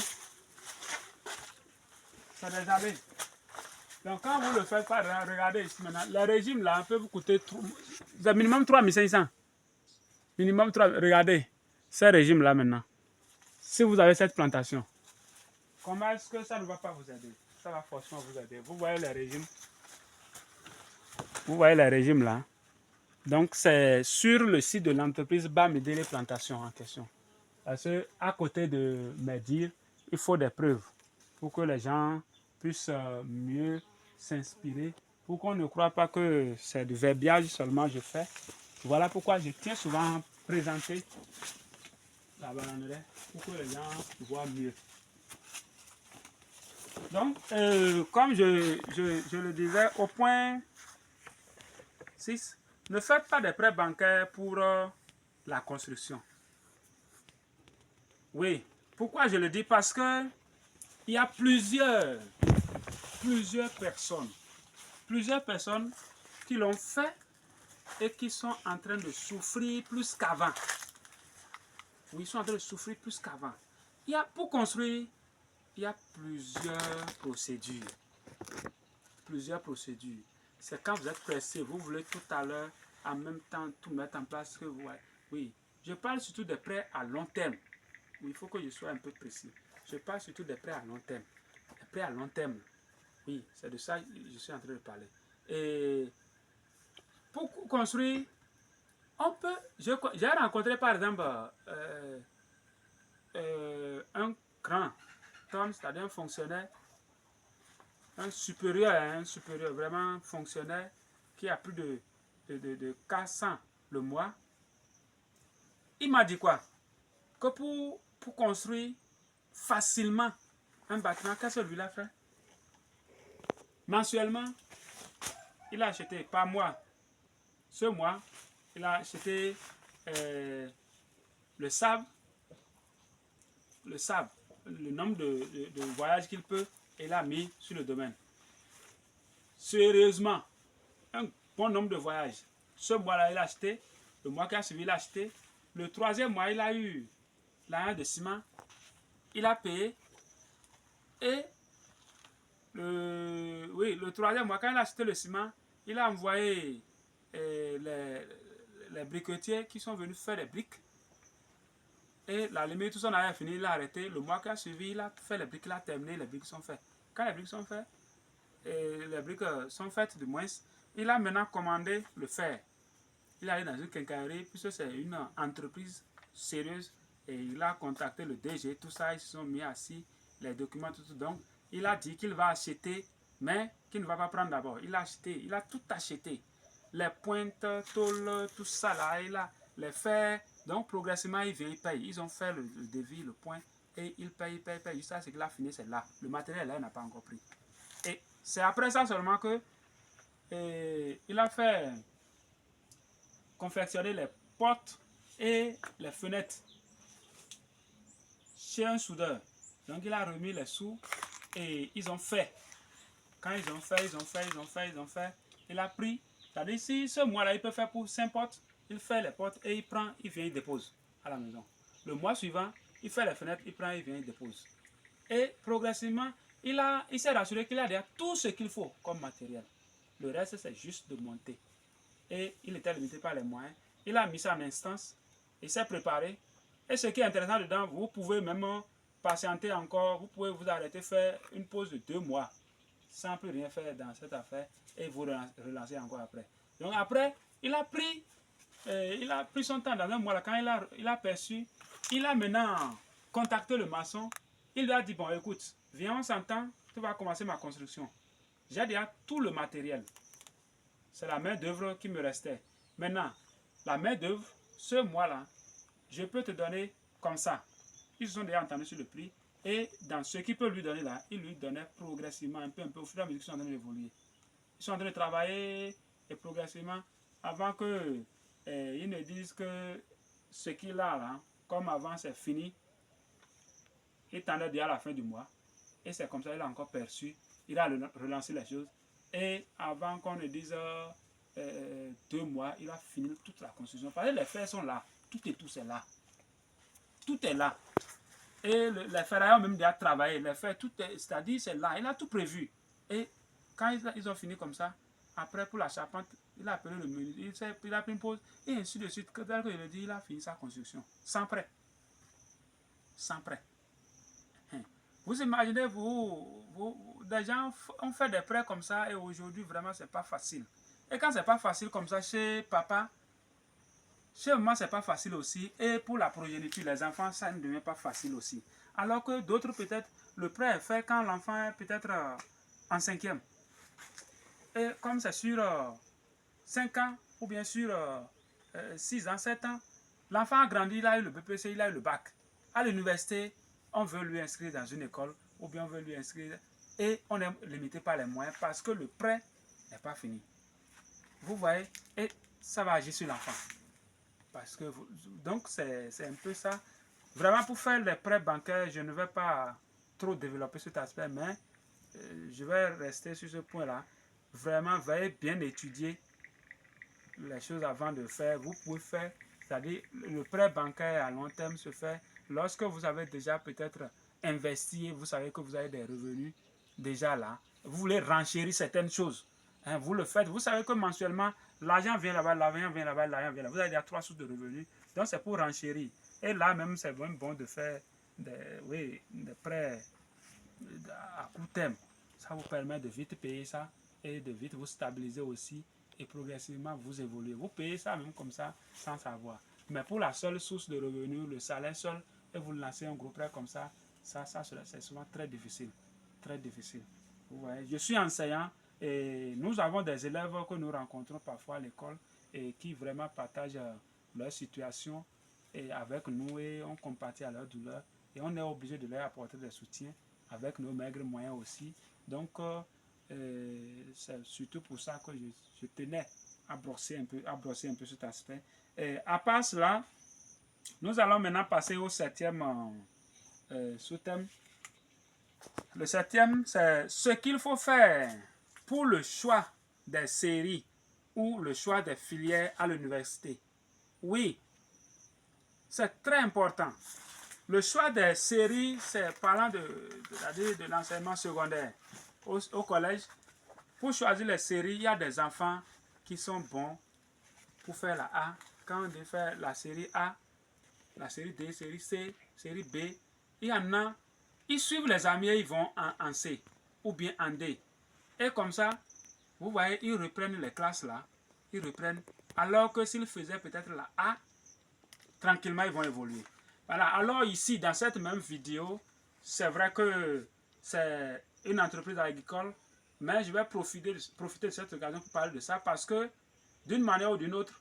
C'est des allées. Donc, quand vous le faites pas, regardez ici maintenant. Le régime là peut vous coûter minimum 3500. Minimum 3. Regardez. Ce régime là maintenant. Si vous avez cette plantation, comment est-ce que ça ne va pas vous aider? Ça va forcément vous aider. Vous voyez les régimes. Vous voyez les régimes là. Donc, c'est sur le site de l'entreprise Bamidele Plantation en question. Parce qu'à côté de me dire, il faut des preuves pour que les gens puissent mieux s'inspirer, pour qu'on ne croit pas que c'est du verbiage seulement je fais. Voilà pourquoi je tiens souvent à présenter la bananerie pour que les gens voient mieux. Donc, comme je le disais, au point 6, ne faites pas de prêts bancaires pour la construction. Oui, pourquoi je le dis? Parce que il y a plusieurs personnes qui l'ont fait et qui sont en train de souffrir plus qu'avant. Oui, ils sont en train de souffrir plus qu'avant. Pour construire, il y a plusieurs procédures. C'est quand vous êtes pressé, vous voulez tout à l'heure, en même temps, tout mettre en place que vous voyez. Oui, je parle surtout des prêts à long terme. Oui, il faut que je sois un peu précis. Je parle surtout des prêts à long terme. Les prêts à long terme, oui, c'est de ça que je suis en train de parler. Et pour construire, on peut... J'ai rencontré par exemple un grand homme, c'est-à-dire un fonctionnaire, un supérieur, vraiment fonctionnaire, qui a plus de 400 le mois. Il m'a dit quoi? Que pour construire facilement un bâtiment, qu'est-ce que lui a fait? Mensuellement, il a acheté, par mois, ce mois, il a acheté le sable, le nombre de voyages qu'il peut, il a mis sur le domaine. Sérieusement, un bon nombre de voyages. Ce mois-là, il a acheté. Le mois qui a suivi, il a acheté. Le 3e mois, il a eu l'argent de ciment. Il a payé. Et le 3e mois, quand il a acheté le ciment, il a envoyé les briquetiers qui sont venus faire les briques. Et la limite, tout ça, on avait fini, il a arrêté. Le mois qui a suivi, il a fait les briques, il a terminé, les briques sont faites. Quand les briques sont faites, les briques sont faites du moins, il a maintenant commandé le fer. Il est allé dans une quincaillerie, puisque c'est une entreprise sérieuse, et il a contacté le DG, tout ça, ils se sont mis assis, les documents, tout. Donc, il a dit qu'il va acheter, mais qu'il ne va pas prendre d'abord. Il a acheté, il a tout acheté. Les pointes, tôles, tout ça là, il a les fers. Donc, progressivement, il vient, il paye. Ils ont fait le devis, le point, et il paye. Jusqu'à ce qu'il a fini, c'est là. Le matériel là, il n'a pas encore pris. Et c'est après ça seulement que il a fait confectionner les portes et les fenêtres chez un soudeur. Donc il a remis les sous et ils ont fait. Quand ils ont fait, il a pris. C'est-à-dire si ce mois-là il peut faire pour 5 portes, il fait les portes et il prend, il vient, il dépose à la maison. Le mois suivant, il fait les fenêtres, il prend, il vient, il dépose. Et progressivement, il s'est rassuré qu'il a déjà tout ce qu'il faut comme matériel. Le reste, c'est juste de monter. Et il était limité par les moyens. Il a mis ça en instance. Il s'est préparé. Et ce qui est intéressant dedans, vous pouvez même patienter encore. Vous pouvez vous arrêter, faire une pause de 2 mois sans plus rien faire dans cette affaire et vous relancer encore après. Donc après, il a pris son temps dans un mois. Là, quand il a perçu, il a maintenant contacté le maçon. Il lui a dit, bon écoute, viens, on s'entend, tu vas commencer ma construction. J'ai déjà tout le matériel. C'est la main d'œuvre qui me restait. Maintenant, la main d'œuvre, ce mois-là, je peux te donner comme ça. Ils se sont déjà entendus sur le prix. Et dans ce qu'il peut lui donner là, il lui donnait progressivement un peu au fur et à mesure qu'ils sont en train d'évoluer. Ils sont en train de travailler et progressivement, avant que ils ne disent que ce qu'il a là, comme avant c'est fini, il tendait déjà à la fin du mois. Et c'est comme ça qu'il a encore perçu. Il a relancé les choses. Et avant qu'on ne dise 2 mois, il a fini toute la construction. Parce que les fers sont là. Tout c'est là. Tout est là. Et les ferrailleurs même déjà travaillé. Les fers, tout est, c'est-à-dire c'est là. Il a tout prévu. Et quand ils ont fini comme ça, après pour la charpente, il a appelé le menuisier, il a pris une pause. Et ainsi de suite. Tel que je le dis, il a fini sa construction. Sans prêt. Sans prêt. Vous imaginez, des gens ont fait des prêts comme ça et aujourd'hui, vraiment, c'est pas facile. Et quand c'est pas facile comme ça, chez papa, chez maman, c'est pas facile aussi. Et pour la progéniture, les enfants, ça ne devient pas facile aussi. Alors que d'autres, peut-être, le prêt est fait quand l'enfant est peut-être en 5e. Et comme c'est sur 5 ans, ou bien sur 6 ans, 7 ans, l'enfant a grandi, il a eu le BPC, il a eu le bac. À l'université, on veut lui inscrire dans une école, ou bien on veut lui inscrire, et on est limité par les moyens parce que le prêt n'est pas fini. Vous voyez, et ça va agir sur l'enfant. Parce que donc c'est un peu ça. Vraiment pour faire les prêts bancaires, je ne vais pas trop développer cet aspect, mais je vais rester sur ce point-là. Vraiment, veuillez bien étudier les choses avant de faire. Vous pouvez faire, c'est-à-dire le prêt bancaire à long terme se fait lorsque vous avez déjà peut-être investi, vous savez que vous avez des revenus déjà là. Vous voulez renchérir certaines choses. Hein, vous le faites, vous savez que mensuellement, l'argent vient là-bas, l'argent vient là-bas, l'argent vient là-bas. Vous avez déjà 3 sources de revenus. Donc c'est pour renchérir. Et là même, c'est même bon de faire des prêts à court terme. Ça vous permet de vite payer ça et de vite vous stabiliser aussi et progressivement vous évoluer. Vous payez ça même comme ça sans savoir. Mais pour la seule source de revenus, le salaire seul, et vous lancez un gros prêt comme ça, c'est souvent très difficile. Très difficile. Vous voyez, je suis enseignant et nous avons des élèves que nous rencontrons parfois à l'école et qui vraiment partagent leur situation et avec nous et on compatit à leur douleur et on est obligé de leur apporter des soutiens avec nos maigres moyens aussi. Donc, c'est surtout pour ça que je tenais brosser un peu cet aspect. Et à part cela, nous allons maintenant passer au septième sous-thème. Le septième, c'est ce qu'il faut faire pour le choix des séries ou le choix des filières à l'université. Oui, c'est très important. Le choix des séries, c'est parlant de l'enseignement secondaire. Au collège, pour choisir les séries, il y a des enfants qui sont bons pour faire la A. Quand on dit faire la série A, la série D, série C, série B, il y en a, ils suivent les amis et ils vont en C ou bien en D. Et comme ça, vous voyez, ils reprennent les classes là, ils reprennent. Alors que s'ils faisaient peut-être la A, tranquillement, ils vont évoluer. Voilà, alors ici, dans cette même vidéo, c'est vrai que c'est une entreprise agricole, mais je vais profiter de cette occasion pour parler de ça parce que, d'une manière ou d'une autre,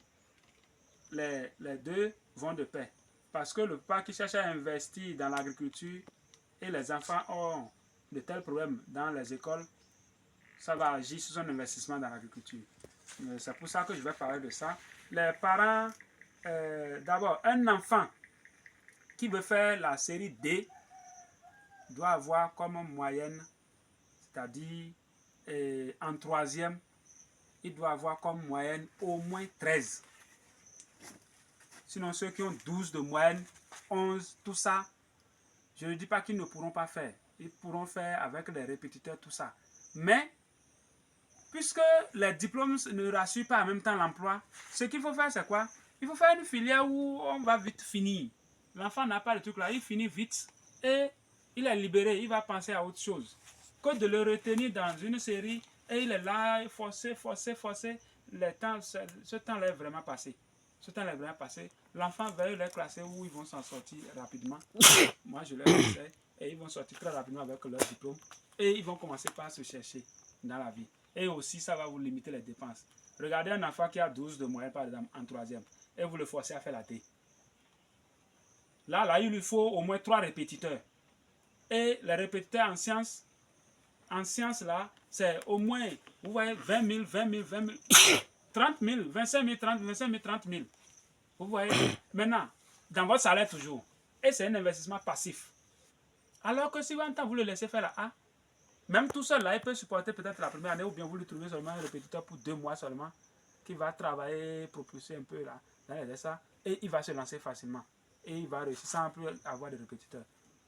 les deux vont de pair. Parce que le papa qui cherche à investir dans l'agriculture et les enfants ont de tels problèmes dans les écoles, ça va agir sur son investissement dans l'agriculture. C'est pour ça que je vais parler de ça. Les parents, d'abord, un enfant qui veut faire la série D doit avoir comme moyenne, c'est-à-dire en troisième, il doit avoir comme moyenne au moins 13. Sinon, ceux qui ont 12 de moyenne, 11, tout ça, je ne dis pas qu'ils ne pourront pas faire. Ils pourront faire avec les répétiteurs, tout ça. Mais, puisque les diplômes ne rassurent pas en même temps l'emploi, ce qu'il faut faire, c'est quoi? Il faut faire une filière où on va vite finir. L'enfant n'a pas le truc là, il finit vite et il est libéré, il va penser à autre chose. Que de le retenir dans une série et il est là, forcé. Ce temps-là est vraiment passé. Ce temps-là est vraiment passé. L'enfant veut les classer où ils vont s'en sortir rapidement. Moi, je les conseille et ils vont sortir très rapidement avec leur diplôme et ils vont commencer par se chercher dans la vie. Et aussi, ça va vous limiter les dépenses. Regardez un enfant qui a 12 de moyenne, par exemple, en troisième, et vous le forcez à faire la D. Là, il lui faut au moins 3 répétiteurs. Et les répétiteurs en sciences, là, c'est au moins, vous voyez, 20 000, 30 000, 25 000, 30 000. Vous voyez, maintenant, dans votre salaire toujours. Et c'est un investissement passif. Alors que si vous le laissez faire la A, même tout seul, là, il peut supporter peut-être la première année ou bien vous lui trouvez seulement un répétiteur pour 2 mois seulement qui va travailler, propulser un peu là, dans les dessins, et il va se lancer facilement. Et il va réussir sans plus avoir de répétiteur.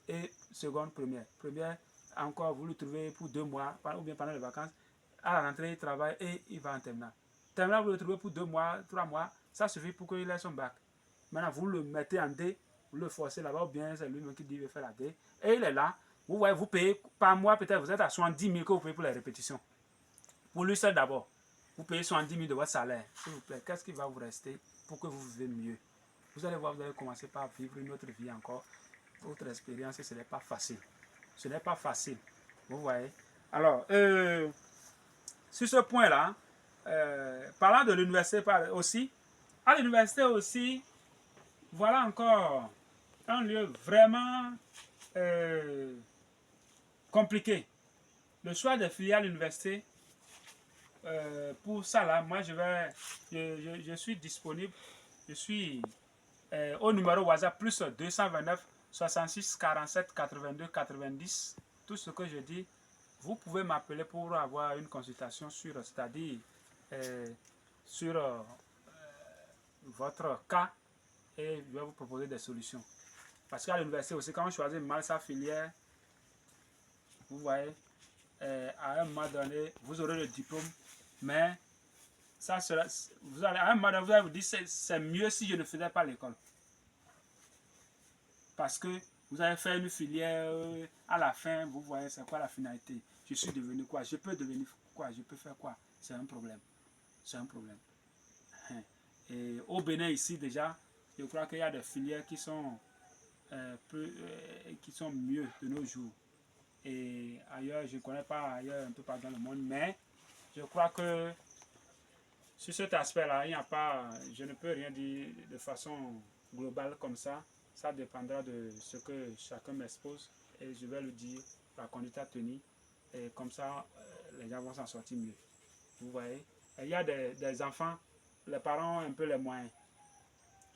Et seconde, première. Première, encore, vous le trouvez pour 2 mois, ou bien pendant les vacances. À la rentrée, il travaille et il va en terminale. Terminale, vous le trouvez pour 2 mois, 3 mois, ça suffit pour qu'il ait son bac. Maintenant, vous le mettez en D, vous le forcez là-bas, ou bien c'est lui-même qui dit qu'il veut faire la D. Et il est là. Vous voyez, vous payez par mois, peut-être vous êtes à 70 000 que vous payez pour les répétitions. Pour lui seul d'abord, vous payez 70 000 de votre salaire. S'il vous plaît, qu'est-ce qui va vous rester pour que vous vivez mieux? Vous allez voir, vous allez commencer par vivre une autre vie encore. Votre expérience, ce n'est pas facile. Ce n'est pas facile. Vous voyez? Alors, sur ce point-là, parlant de l'université aussi, à l'université aussi, voilà encore un lieu vraiment compliqué. Le choix des filières à l'université, pour ça là, moi je suis disponible, je suis au numéro WhatsApp plus 229 66 47 82 90. Tout ce que je dis, vous pouvez m'appeler pour avoir une consultation sur, c'est-à-dire sur votre cas et je vais vous proposer des solutions. Parce qu'à l'université aussi, quand on choisit mal sa filière, vous voyez, à un moment donné, vous aurez le diplôme, mais ça sera, à un moment donné, vous allez vous dire c'est mieux si je ne faisais pas l'école. Parce que vous avez fait une filière, à la fin, vous voyez, c'est quoi la finalité? Je suis devenu quoi? Je peux devenir quoi? Je peux faire quoi? C'est un problème. C'est un problème. Et au Bénin, ici, déjà, je crois qu'il y a des filières qui sont mieux de nos jours. Et ailleurs, je ne connais pas ailleurs, un peu partout dans le monde, mais je crois que sur cet aspect-là, il n'y a pas, je ne peux rien dire de façon globale comme ça. Ça dépendra de ce que chacun m'expose et je vais le dire, la conduite à tenir. Et comme ça, les gens vont s'en sortir mieux. Vous voyez? Et il y a des enfants les parents ont un peu les moyens,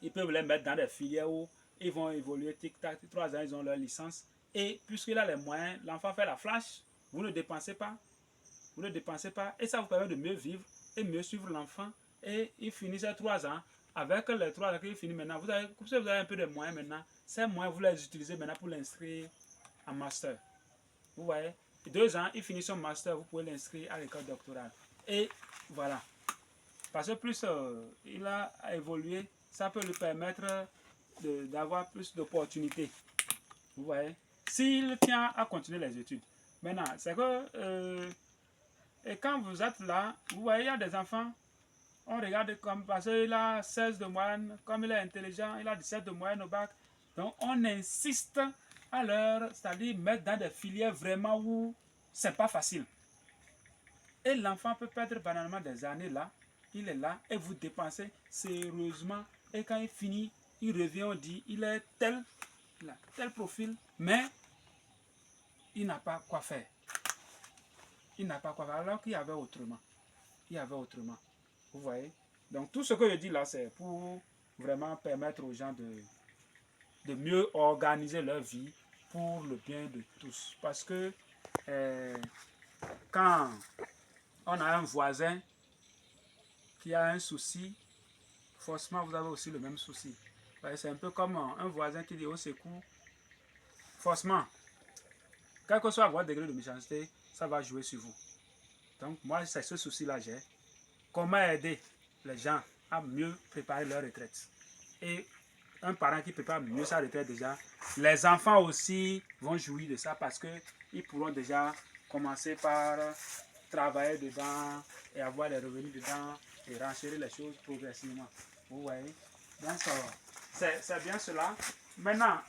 ils peuvent les mettre dans des filières où ils vont évoluer tic-tac, 3 ans, ils ont leur licence. Et puisqu'il a les moyens, l'enfant fait la flash, vous ne dépensez pas, et ça vous permet de mieux vivre et mieux suivre l'enfant. Et il finit ses 3 ans. Avec les 3 ans qu'il finit maintenant, vous avez un peu de moyens maintenant. Ces moyens, vous les utilisez maintenant pour l'inscrire en master. Vous voyez, 2 ans, il finit son master, vous pouvez l'inscrire à l'école doctorale. Et voilà. Parce que plus il a évolué, ça peut lui permettre d'avoir plus d'opportunités. Vous voyez, s'il tient à continuer les études. Maintenant, c'est que et quand vous êtes là, vous voyez, il y a des enfants, on regarde comme parce qu'il a 16 de moyenne, comme il est intelligent, il a 17 de moyenne au bac. Donc on insiste à leur, c'est-à-dire mettre dans des filières vraiment où c'est pas facile. Et l'enfant peut perdre banalement des années là, il est là et vous dépensez sérieusement. Et quand il finit, il revient, on dit, il est tel, il a tel profil, mais il n'a pas quoi faire. Il n'a pas quoi faire, alors qu'il y avait autrement. Il y avait autrement. Vous voyez? Donc tout ce que je dis là, c'est pour vraiment permettre aux gens de mieux organiser leur vie pour le bien de tous. Parce que quand on a un voisin qui a un souci, forcément vous avez aussi le même souci. C'est un peu comme un voisin qui dit au secours, forcément, quel que soit votre degré de méchanceté, ça va jouer sur vous. Donc moi, c'est ce souci-là j'ai. Comment aider les gens à mieux préparer leur retraite? Et un parent qui prépare mieux sa retraite déjà, les enfants aussi vont jouir de ça parce qu'ils pourront déjà commencer par travailler dedans et avoir les revenus dedans et renchérir les choses progressivement. Vous voyez? Donc c'est bien cela. Maintenant,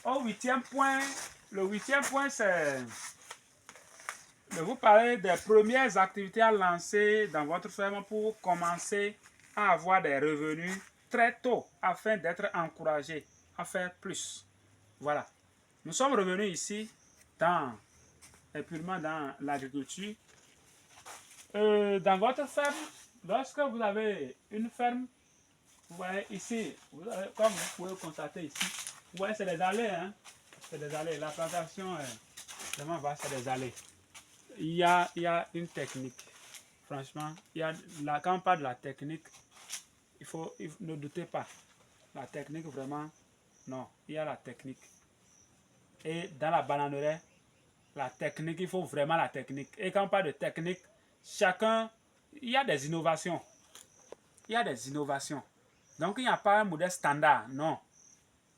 au 8e point, le 8e point c'est de vous parler des premières activités à lancer dans votre ferme pour commencer à avoir des revenus très tôt afin d'être encouragé à faire plus. Voilà. Nous sommes revenus ici purement dans l'agriculture. Dans votre ferme, lorsque vous avez une ferme, vous voyez ici, comme vous pouvez constater ici, vous voyez c'est des allées, hein? C'est des allées. La plantation est vraiment vaste, c'est des allées. Il y a une technique. Franchement, quand on parle de la technique, ne doutez pas. La technique, vraiment, non. Il y a la technique. Et dans la bananerie, la technique, il faut vraiment la technique. Et quand on parle de technique, il y a des innovations. Il y a des innovations. Donc, il n'y a pas un modèle standard. Non.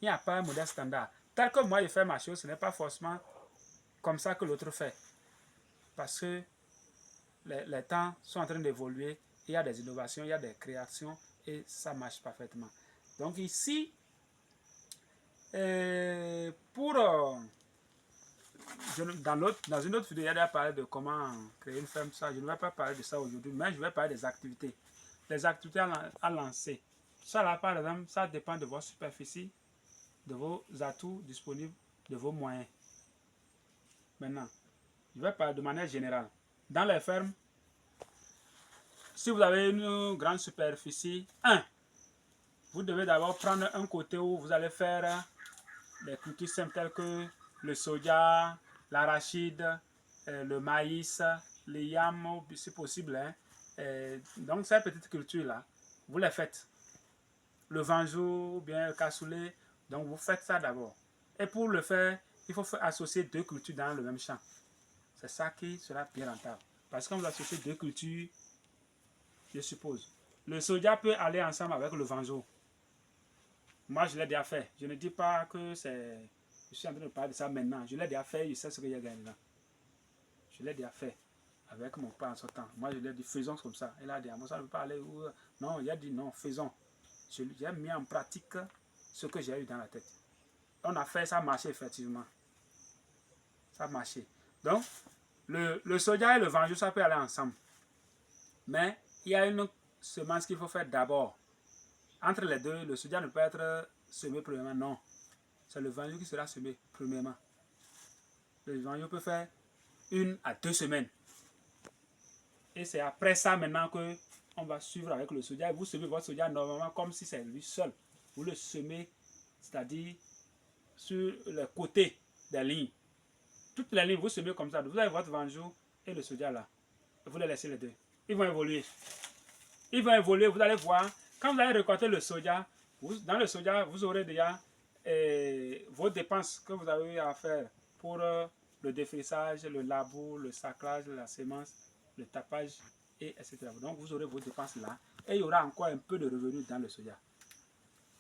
Il n'y a pas un modèle standard. Tel que moi, je fais ma chose, ce n'est pas forcément comme ça que l'autre fait. Parce que les temps sont en train d'évoluer, il y a des innovations, il y a des créations et ça marche parfaitement. Donc ici, dans une autre vidéo, il y a déjà parlé de comment créer une ferme. Ça, je ne vais pas parler de ça aujourd'hui, mais je vais parler des activités. Les activités à lancer. Ça là, par exemple, ça dépend de votre superficie, de vos atouts disponibles, de vos moyens. Maintenant, je vais parler de manière générale. Dans les fermes, si vous avez une grande superficie, vous devez d'abord prendre un côté où vous allez faire des cultures simples telles que le soja, l'arachide, le maïs, les yams, si possible. Donc ces petites cultures-là, vous les faites. Le vanjou ou bien le cassoulet, donc vous faites ça d'abord. Et pour le faire, il faut associer 2 cultures dans le même champ. C'est ça qui sera bien rentable. Parce que quand vous associez 2 cultures, je suppose, le soja peut aller ensemble avec le vanjou. Moi, je l'ai déjà fait. Je ne dis pas que c'est... Je suis en train de parler de ça maintenant. Je l'ai déjà fait, je sais ce qu'il y a gagné là. Je l'ai déjà fait avec mon père en ce temps. Moi, je lui ai dit, faisons comme ça. Il a dit, moi, ça ne veut pas aller où... Non, il a dit, non, faisons. J'ai mis en pratique ce que j'ai eu dans la tête. On a fait, ça a marché effectivement. Ça a marché. Donc, le soja et le vanjou, ça peut aller ensemble. Mais il y a une semence qu'il faut faire d'abord. Entre les deux, le soja ne peut être semé premièrement, non. C'est le vanjou qui sera semé premièrement. Le vanjou peut faire 1 à 2 semaines. Et c'est après ça maintenant que on va suivre avec le soja. Vous semez votre soja normalement comme si c'est lui seul. Vous le semez, c'est-à-dire sur les côtés des lignes. Toutes les lignes, vous semez comme ça. Vous avez votre vanjou et le soja là. Vous les laissez les deux. Ils vont évoluer. Ils vont évoluer, vous allez voir. Quand vous allez récolter le soja, dans le soja, vous aurez déjà vos dépenses que vous avez à faire pour le défrichage, le labour, le sacrage, la semence, le tapage, et etc. Donc vous aurez vos dépenses là. Et il y aura encore un peu de revenus dans le soja.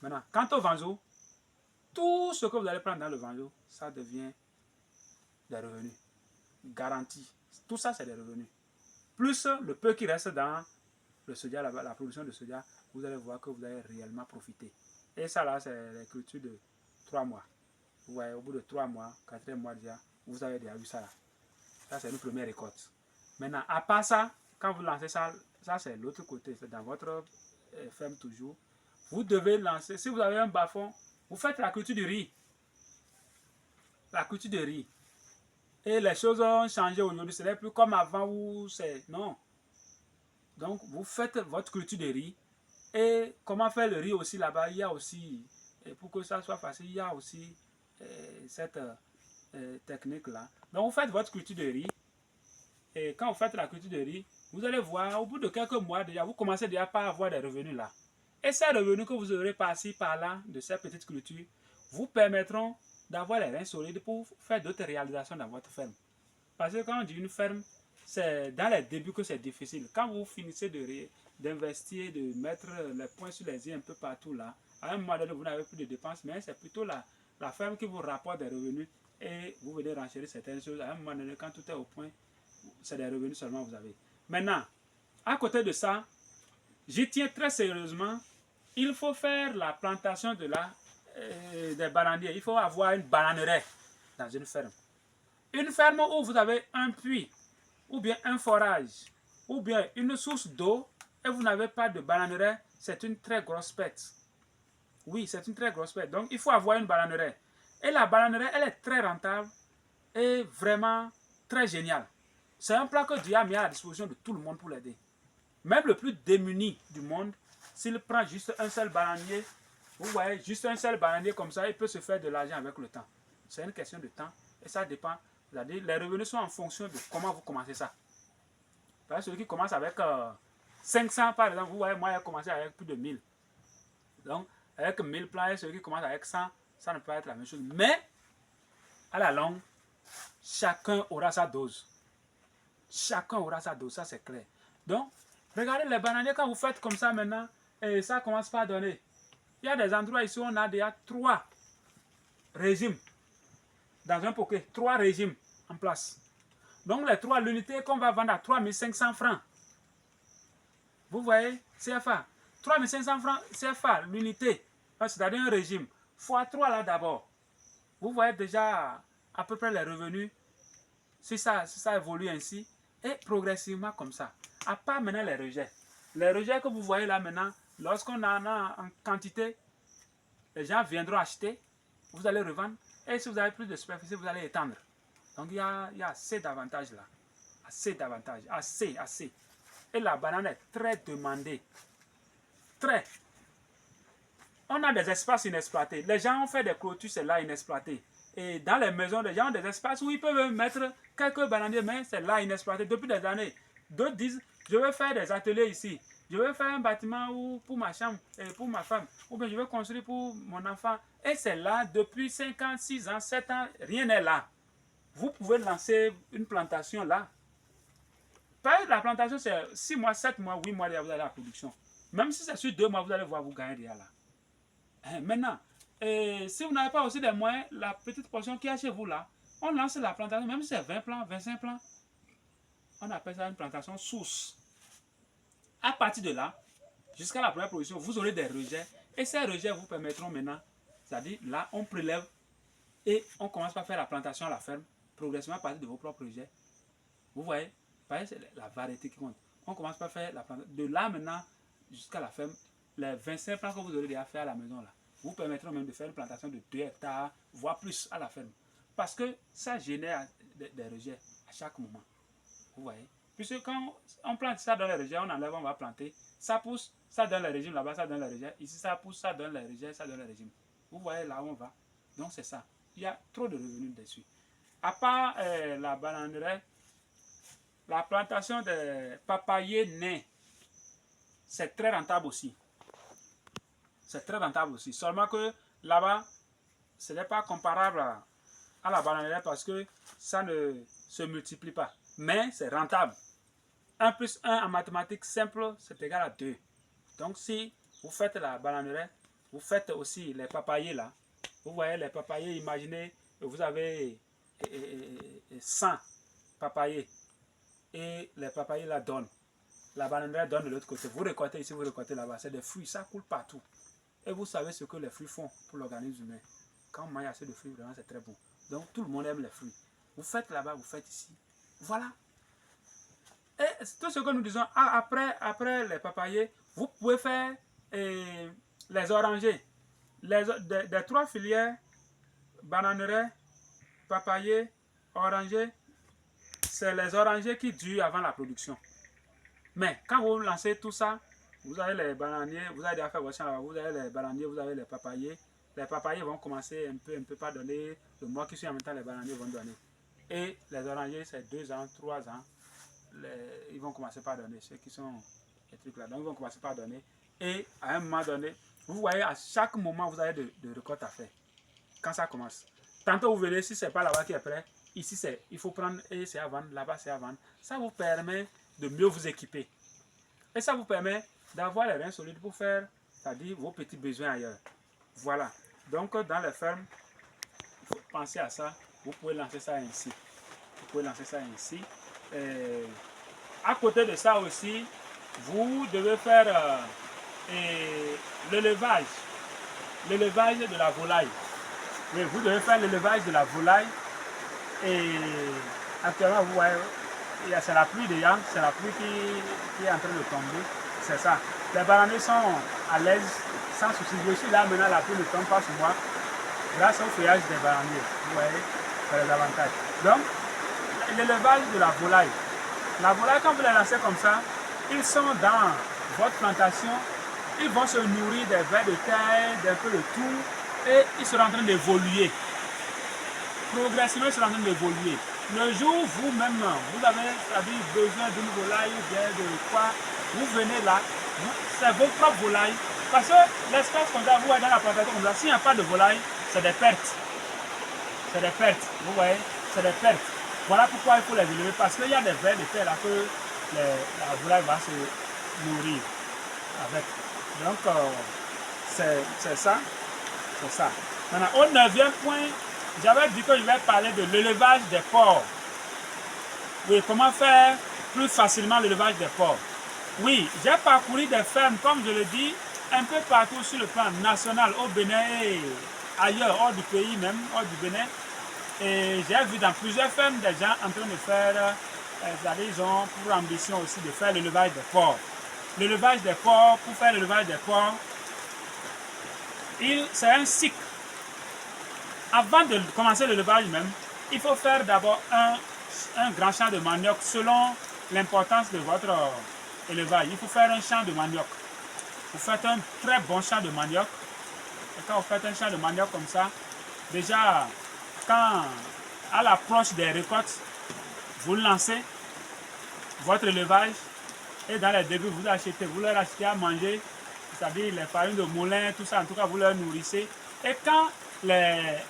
Maintenant, quant au vanjou, tout ce que vous allez prendre dans le vanjou, ça devient des revenus. Garantis. Tout ça, c'est des revenus. Plus le peu qui reste dans le soja, la production de soja, vous allez voir que vous allez réellement profiter. Et ça là, c'est les cultures de 3 mois. Vous voyez, au bout de 3 mois, 4e mois déjà, vous avez déjà vu ça là. Ça, c'est une première récolte. Maintenant, à part ça, quand vous lancez ça, ça c'est l'autre côté, c'est dans votre ferme toujours. Vous devez lancer, si vous avez un bas-fond, vous faites la culture du riz. La culture de riz. Et les choses ont changé aujourd'hui. Ce n'est plus comme avant où c'est... Non. Donc, vous faites votre culture de riz. Et comment faire le riz aussi là-bas, il y a aussi, pour que ça soit facile, il y a aussi cette technique-là. Donc, vous faites votre culture de riz. Et quand vous faites la culture de riz, vous allez voir, au bout de quelques mois déjà, vous commencez déjà par avoir des revenus là. Et ces revenus que vous aurez par-ci, par-là, de ces petites cultures, vous permettront d'avoir les reins solides pour faire d'autres réalisations dans votre ferme. Parce que quand on dit une ferme, c'est dans les débuts que c'est difficile. Quand vous finissez d'investir, de mettre les points sur les i un peu partout là, à un moment donné, vous n'avez plus de dépenses, mais c'est plutôt la ferme qui vous rapporte des revenus et vous venez renchérir certaines choses. À un moment donné, quand tout est au point, c'est des revenus seulement que vous avez. Maintenant, à côté de ça, j'y tiens très sérieusement. Il faut faire la plantation des bananiers. Il faut avoir une bananeraie dans une ferme. Une ferme où vous avez un puits, ou bien un forage, ou bien une source d'eau, et vous n'avez pas de bananeraie, c'est une très grosse perte. Oui, c'est une très grosse perte. Donc, il faut avoir une bananeraie. Et la bananeraie, elle est très rentable et vraiment très géniale. C'est un plan que Dieu a mis à la disposition de tout le monde pour l'aider. Même le plus démuni du monde, s'il prend juste un seul bananier, vous voyez, juste un seul bananier comme ça, il peut se faire de l'argent avec le temps. C'est une question de temps et ça dépend. C'est-à-dire, les revenus sont en fonction de comment vous commencez ça. Par exemple, celui qui commence avec 500 par exemple, vous voyez, moi j'ai commencé avec plus de 1000. Donc, avec 1000 plans et celui qui commence avec 100, ça ne peut pas être la même chose. Mais, à la longue, chacun aura sa dose. Chacun aura sa dose, ça c'est clair. Donc, regardez les bananiers quand vous faites comme ça maintenant, et ça commence pas à donner. Il y a des endroits ici où on a déjà 3 régimes dans un poké, 3 régimes en place. Donc les 3 l'unité qu'on va vendre à 3500 francs. Vous voyez, CFA. 3500 francs CFA, l'unité. C'est-à-dire un régime. Fois 3 là d'abord. Vous voyez déjà à peu près les revenus. Si ça évolue ainsi. Et progressivement comme ça. À part maintenant les rejets. Les rejets que vous voyez là maintenant, lorsqu'on en a en quantité, les gens viendront acheter. Vous allez revendre. Et si vous avez plus de superficie, vous allez étendre. Donc il y a assez d'avantages là. Assez d'avantages. Assez. Et la banane est très demandée. Très. On a des espaces inexploités. Les gens ont fait des clôtures, c'est là inexploité. Et dans les maisons, les gens ont des espaces où ils peuvent mettre quelques bananiers, mais c'est là inexploité depuis des années. D'autres disent, je vais faire des ateliers ici. Je vais faire un bâtiment pour ma chambre et pour ma femme. Ou bien je vais construire pour mon enfant. Et c'est là depuis 5 ans, 6 ans, 7 ans, rien n'est là. Vous pouvez lancer une plantation là. La plantation, c'est 6 mois, 7 mois, 8 mois, vous avez la production. Même si c'est sur 2 mois, vous allez voir, vous gagnez déjà là. Maintenant, si vous n'avez pas aussi des moyens, la petite portion qui est chez vous là, on lance la plantation, même si c'est 20 plants, 25 plants, on appelle ça une plantation source. À partir de là, jusqu'à la première production, vous aurez des rejets. Et ces rejets vous permettront maintenant, c'est-à-dire là, on prélève et on commence par faire la plantation à la ferme, progressivement à partir de vos propres rejets. Vous voyez, c'est la variété qui compte. On commence par faire la plantation. De là maintenant, jusqu'à la ferme, les 25 plants que vous aurez déjà fait à la maison là, vous permettront même de faire une plantation de 2 hectares, voire plus à la ferme. Parce que ça génère des rejets à chaque moment. Vous voyez. Puisque quand on plante ça dans les rejets, on enlève, on va planter. Ça pousse, ça donne le régime là-bas, ça donne le rejet. Ici, ça pousse, ça donne le rejet, ça donne le régime. Vous voyez là où on va. Donc, c'est ça. Il y a trop de revenus dessus. À part la bananeraie, la plantation de papayers nains, c'est très rentable aussi. C'est très rentable aussi. Seulement que là-bas, ce n'est pas comparable à la bananeraie parce que ça ne se multiplie pas. Mais c'est rentable. 1 plus 1 en mathématiques simple, c'est égal à 2. Donc si vous faites la bananeraie, vous faites aussi les papayers là. Vous voyez les papayers, imaginez, vous avez 100 papayers. Et les papayers là donnent. La bananeraie donne de l'autre côté. Vous récoltez ici, vous récoltez là-bas. C'est des fruits, ça coule partout. Et vous savez ce que les fruits font pour l'organisme humain. Quand on mange assez de fruits, vraiment c'est très bon. Donc tout le monde aime les fruits. Vous faites là-bas, vous faites ici. Voilà. Et tout ce que nous disons, après les papayers, vous pouvez faire les orangers. Des 3 filières, bananeraie, papayer, oranger, c'est les orangers qui durent avant la production. Mais quand vous lancez tout ça, vous avez les bananiers, vous avez déjà fait votre champ là-bas, vous avez les bananiers, vous avez les papayers. Les papayers vont commencer un peu par donner, le mois qui suit en même temps les bananiers vont donner. Et les orangers, c'est 2 ans, 3 ans. Ils vont commencer par donner, ceux qui sont les trucs là, donc ils vont commencer par donner. Et à un moment donné, vous voyez, à chaque moment, vous avez de récoltes à faire. Quand ça commence. Tantôt, vous verrez, si ce n'est pas là-bas qui est prêt, ici, il faut prendre, et c'est à vendre, là-bas, c'est à vendre. Ça vous permet de mieux vous équiper. Et ça vous permet d'avoir les reins solides pour faire, c'est-à-dire vos petits besoins ailleurs. Voilà. Donc, dans les fermes, il faut penser à ça. Vous pouvez lancer ça ainsi. Vous pouvez lancer ça ainsi. À côté de ça aussi, vous devez faire l'élevage de la volaille. Oui, vous devez faire l'élevage de la volaille. Et actuellement, vous voyez, c'est la pluie déjà, c'est la pluie qui est en train de tomber. C'est ça. Les bananiers sont à l'aise, sans souci. Je suis là maintenant, la pluie ne tombe pas sur moi. Grâce au feuillage des bananiers. Vous voyez, c'est les avantages. Donc, l'élevage de la volaille. La volaille, quand vous les lancez comme ça, ils sont dans votre plantation, ils vont se nourrir des vers de terre, d'un peu de tout, et ils seront en train d'évoluer. Progressivement, ils seront en train d'évoluer. Le jour où vous-même, vous avez besoin d'une volaille ou bien de quoi, vous venez là, c'est vos propres volailles. Parce que l'espace qu'on a, vous voyez dans la plantation comme ça, s'il n'y a pas de volaille, c'est des pertes. C'est des pertes, vous voyez, c'est des pertes. Voilà pourquoi il faut les élever, parce qu'il y a des vers de terre là que la volaille va se nourrir avec. Donc, c'est ça. C'est ça. Maintenant, au 9e point, j'avais dit que je vais parler de l'élevage des porcs. Oui, comment faire plus facilement l'élevage des porcs. Oui, j'ai parcouru des fermes, comme je le dis, un peu partout sur le plan national, au Bénin et ailleurs, hors du pays même, hors du Bénin. Et j'ai vu dans plusieurs fermes des gens en train de faire, ils ont pour ambition aussi de faire l'élevage des porcs. L'élevage des porcs, pour faire l'élevage des porcs, c'est un cycle. Avant de commencer l'élevage même, il faut faire d'abord un grand champ de manioc selon l'importance de votre élevage. Il faut faire un champ de manioc. Vous faites un très bon champ de manioc. Et quand vous faites un champ de manioc comme ça, déjà, quand à l'approche des récoltes, vous lancez votre élevage et dans les débuts, vous leur achetez à manger, c'est-à-dire les farines de moulin, tout ça, en tout cas, vous leur nourrissez. Et quand le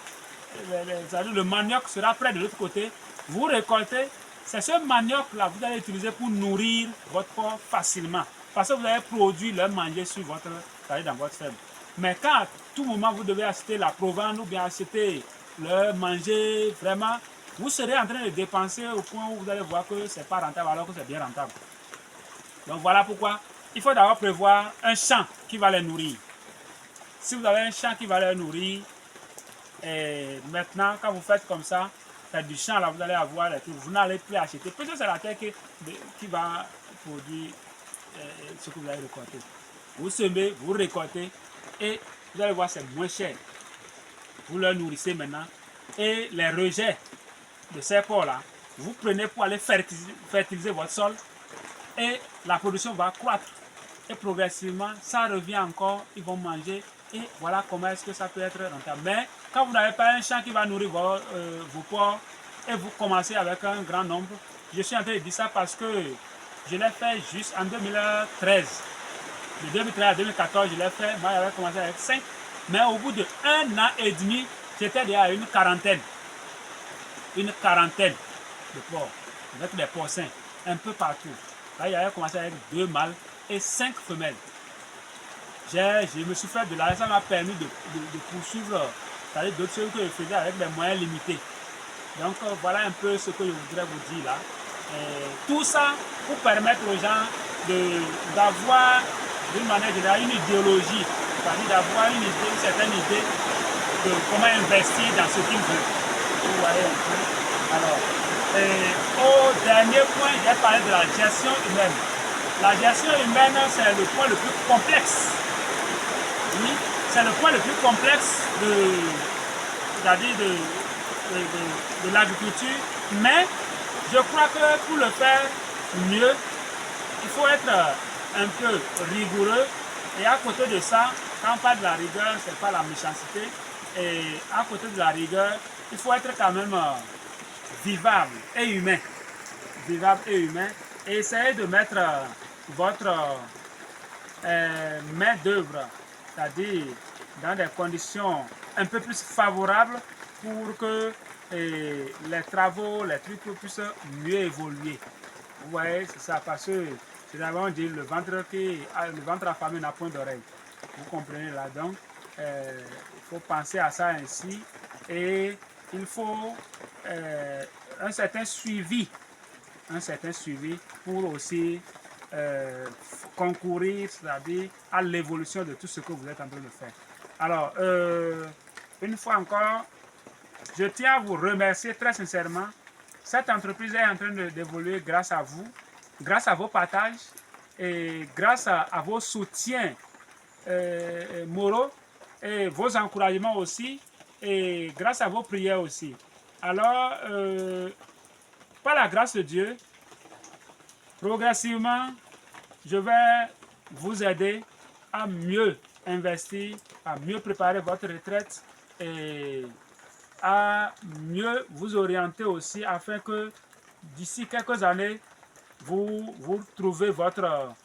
manioc sera prêt de l'autre côté, vous récoltez, c'est ce manioc-là que vous allez utiliser pour nourrir votre porc facilement. Parce que vous avez produit leur manger sur dans votre ferme. Mais quand à tout moment vous devez acheter la provence ou bien acheter leur manger, vraiment, vous serez en train de dépenser au point où vous allez voir que ce n'est pas rentable alors que c'est bien rentable. Donc voilà pourquoi il faut d'abord prévoir un champ qui va les nourrir. Si vous avez un champ qui va les nourrir, et maintenant quand vous faites comme ça, c'est du champ là, vous allez avoir les trucs, vous n'allez plus acheter. Peut-être c'est la terre qui va produire ce que vous allez récolter. Vous semez, vous récoltez et vous allez voir c'est moins cher. Vous leur nourrissez maintenant et les rejets de ces porcs là, vous prenez pour aller fertiliser votre sol et la production va croître. Et progressivement, ça revient encore, ils vont manger. Et voilà comment est-ce que ça peut être rentable. Mais quand vous n'avez pas un champ qui va nourrir vos porcs et vous commencez avec un grand nombre, je suis en train de dire ça parce que je l'ai fait juste en 2013. De 2013 à 2014, je l'ai fait. Moi, j'avais commencé avec 5. Mais au bout de 1 an et demi, j'étais déjà à une quarantaine. Une quarantaine de porcs. Avec des porcins. Un peu partout. Là, j'avais commencé avec 2 mâles et 5 femelles. Je me suis fait de l'argent, ça m'a permis de poursuivre d'autres choses que je faisais avec des moyens limités. Donc voilà un peu ce que je voudrais vous dire là. Tout ça pour permettre aux gens d'avoir d'une manière générale une idéologie, c'est-à-dire d'avoir une certaine idée de comment investir dans ce qu'ils veulent. Vous voyez un peu. Alors, au dernier point, j'ai parlé de la gestion humaine. La gestion humaine, c'est le point le plus complexe. Oui, c'est le point le plus complexe c'est-à-dire de l'agriculture. Mais je crois que pour le faire mieux, il faut être un peu rigoureux. Et à côté de ça, quand on parle de la rigueur, ce n'est pas la méchanceté. Et à côté de la rigueur, il faut être quand même vivable et humain. Vivable et humain. Et essayez de mettre votre main d'œuvre, c'est-à-dire dans des conditions un peu plus favorables pour que les travaux, les trucs puissent mieux évoluer. Vous voyez, c'est ça, parce que c'est d'abord dit le ventre affamé n'a point d'oreille. Vous comprenez là, donc il faut penser à ça ainsi et il faut un certain suivi pour aussi concourir, c'est-à-dire à l'évolution de tout ce que vous êtes en train de faire. Alors, une fois encore, je tiens à vous remercier très sincèrement. Cette entreprise est en train d'évoluer grâce à vous, grâce à vos partages et grâce à vos soutiens moraux et vos encouragements aussi et grâce à vos prières aussi. Alors, par la grâce de Dieu, progressivement, je vais vous aider à mieux investir, à mieux préparer votre retraite et à mieux vous orienter aussi afin que d'ici quelques années, vous trouvez votre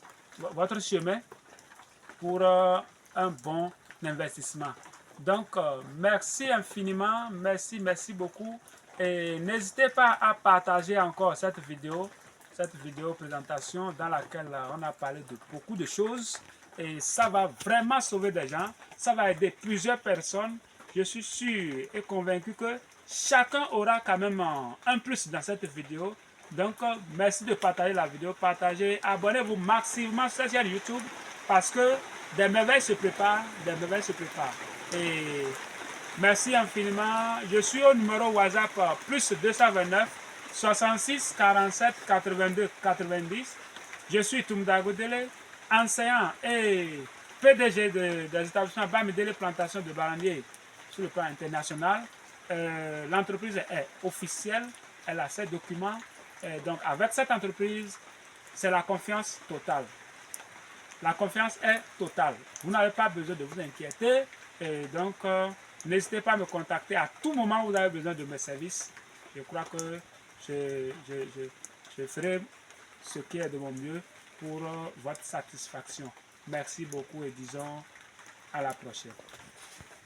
chemin pour un bon investissement. Donc, merci infiniment, merci beaucoup. Et n'hésitez pas à partager encore cette vidéo présentation dans laquelle on a parlé de beaucoup de choses. Et ça va vraiment sauver des gens, ça va aider plusieurs personnes. Je suis sûr et convaincu que chacun aura quand même un plus dans cette vidéo. Donc, merci de partager la vidéo, partagez, abonnez-vous massivement sur cette chaîne YouTube parce que des merveilles se préparent, Et merci infiniment. Je suis au numéro WhatsApp plus 229 66 47 82 90. Je suis Toumda Godele, enseignant et PDG des établissements Bamidele Plantation de Barandier sur le plan international. L'entreprise est officielle, elle a ses documents. Donc avec cette entreprise, c'est la confiance totale. La confiance est totale. Vous n'avez pas besoin de vous inquiéter. Et donc, n'hésitez pas à me contacter à tout moment où vous avez besoin de mes services. Je crois que je ferai ce qui est de mon mieux pour votre satisfaction. Merci beaucoup et disons à la prochaine.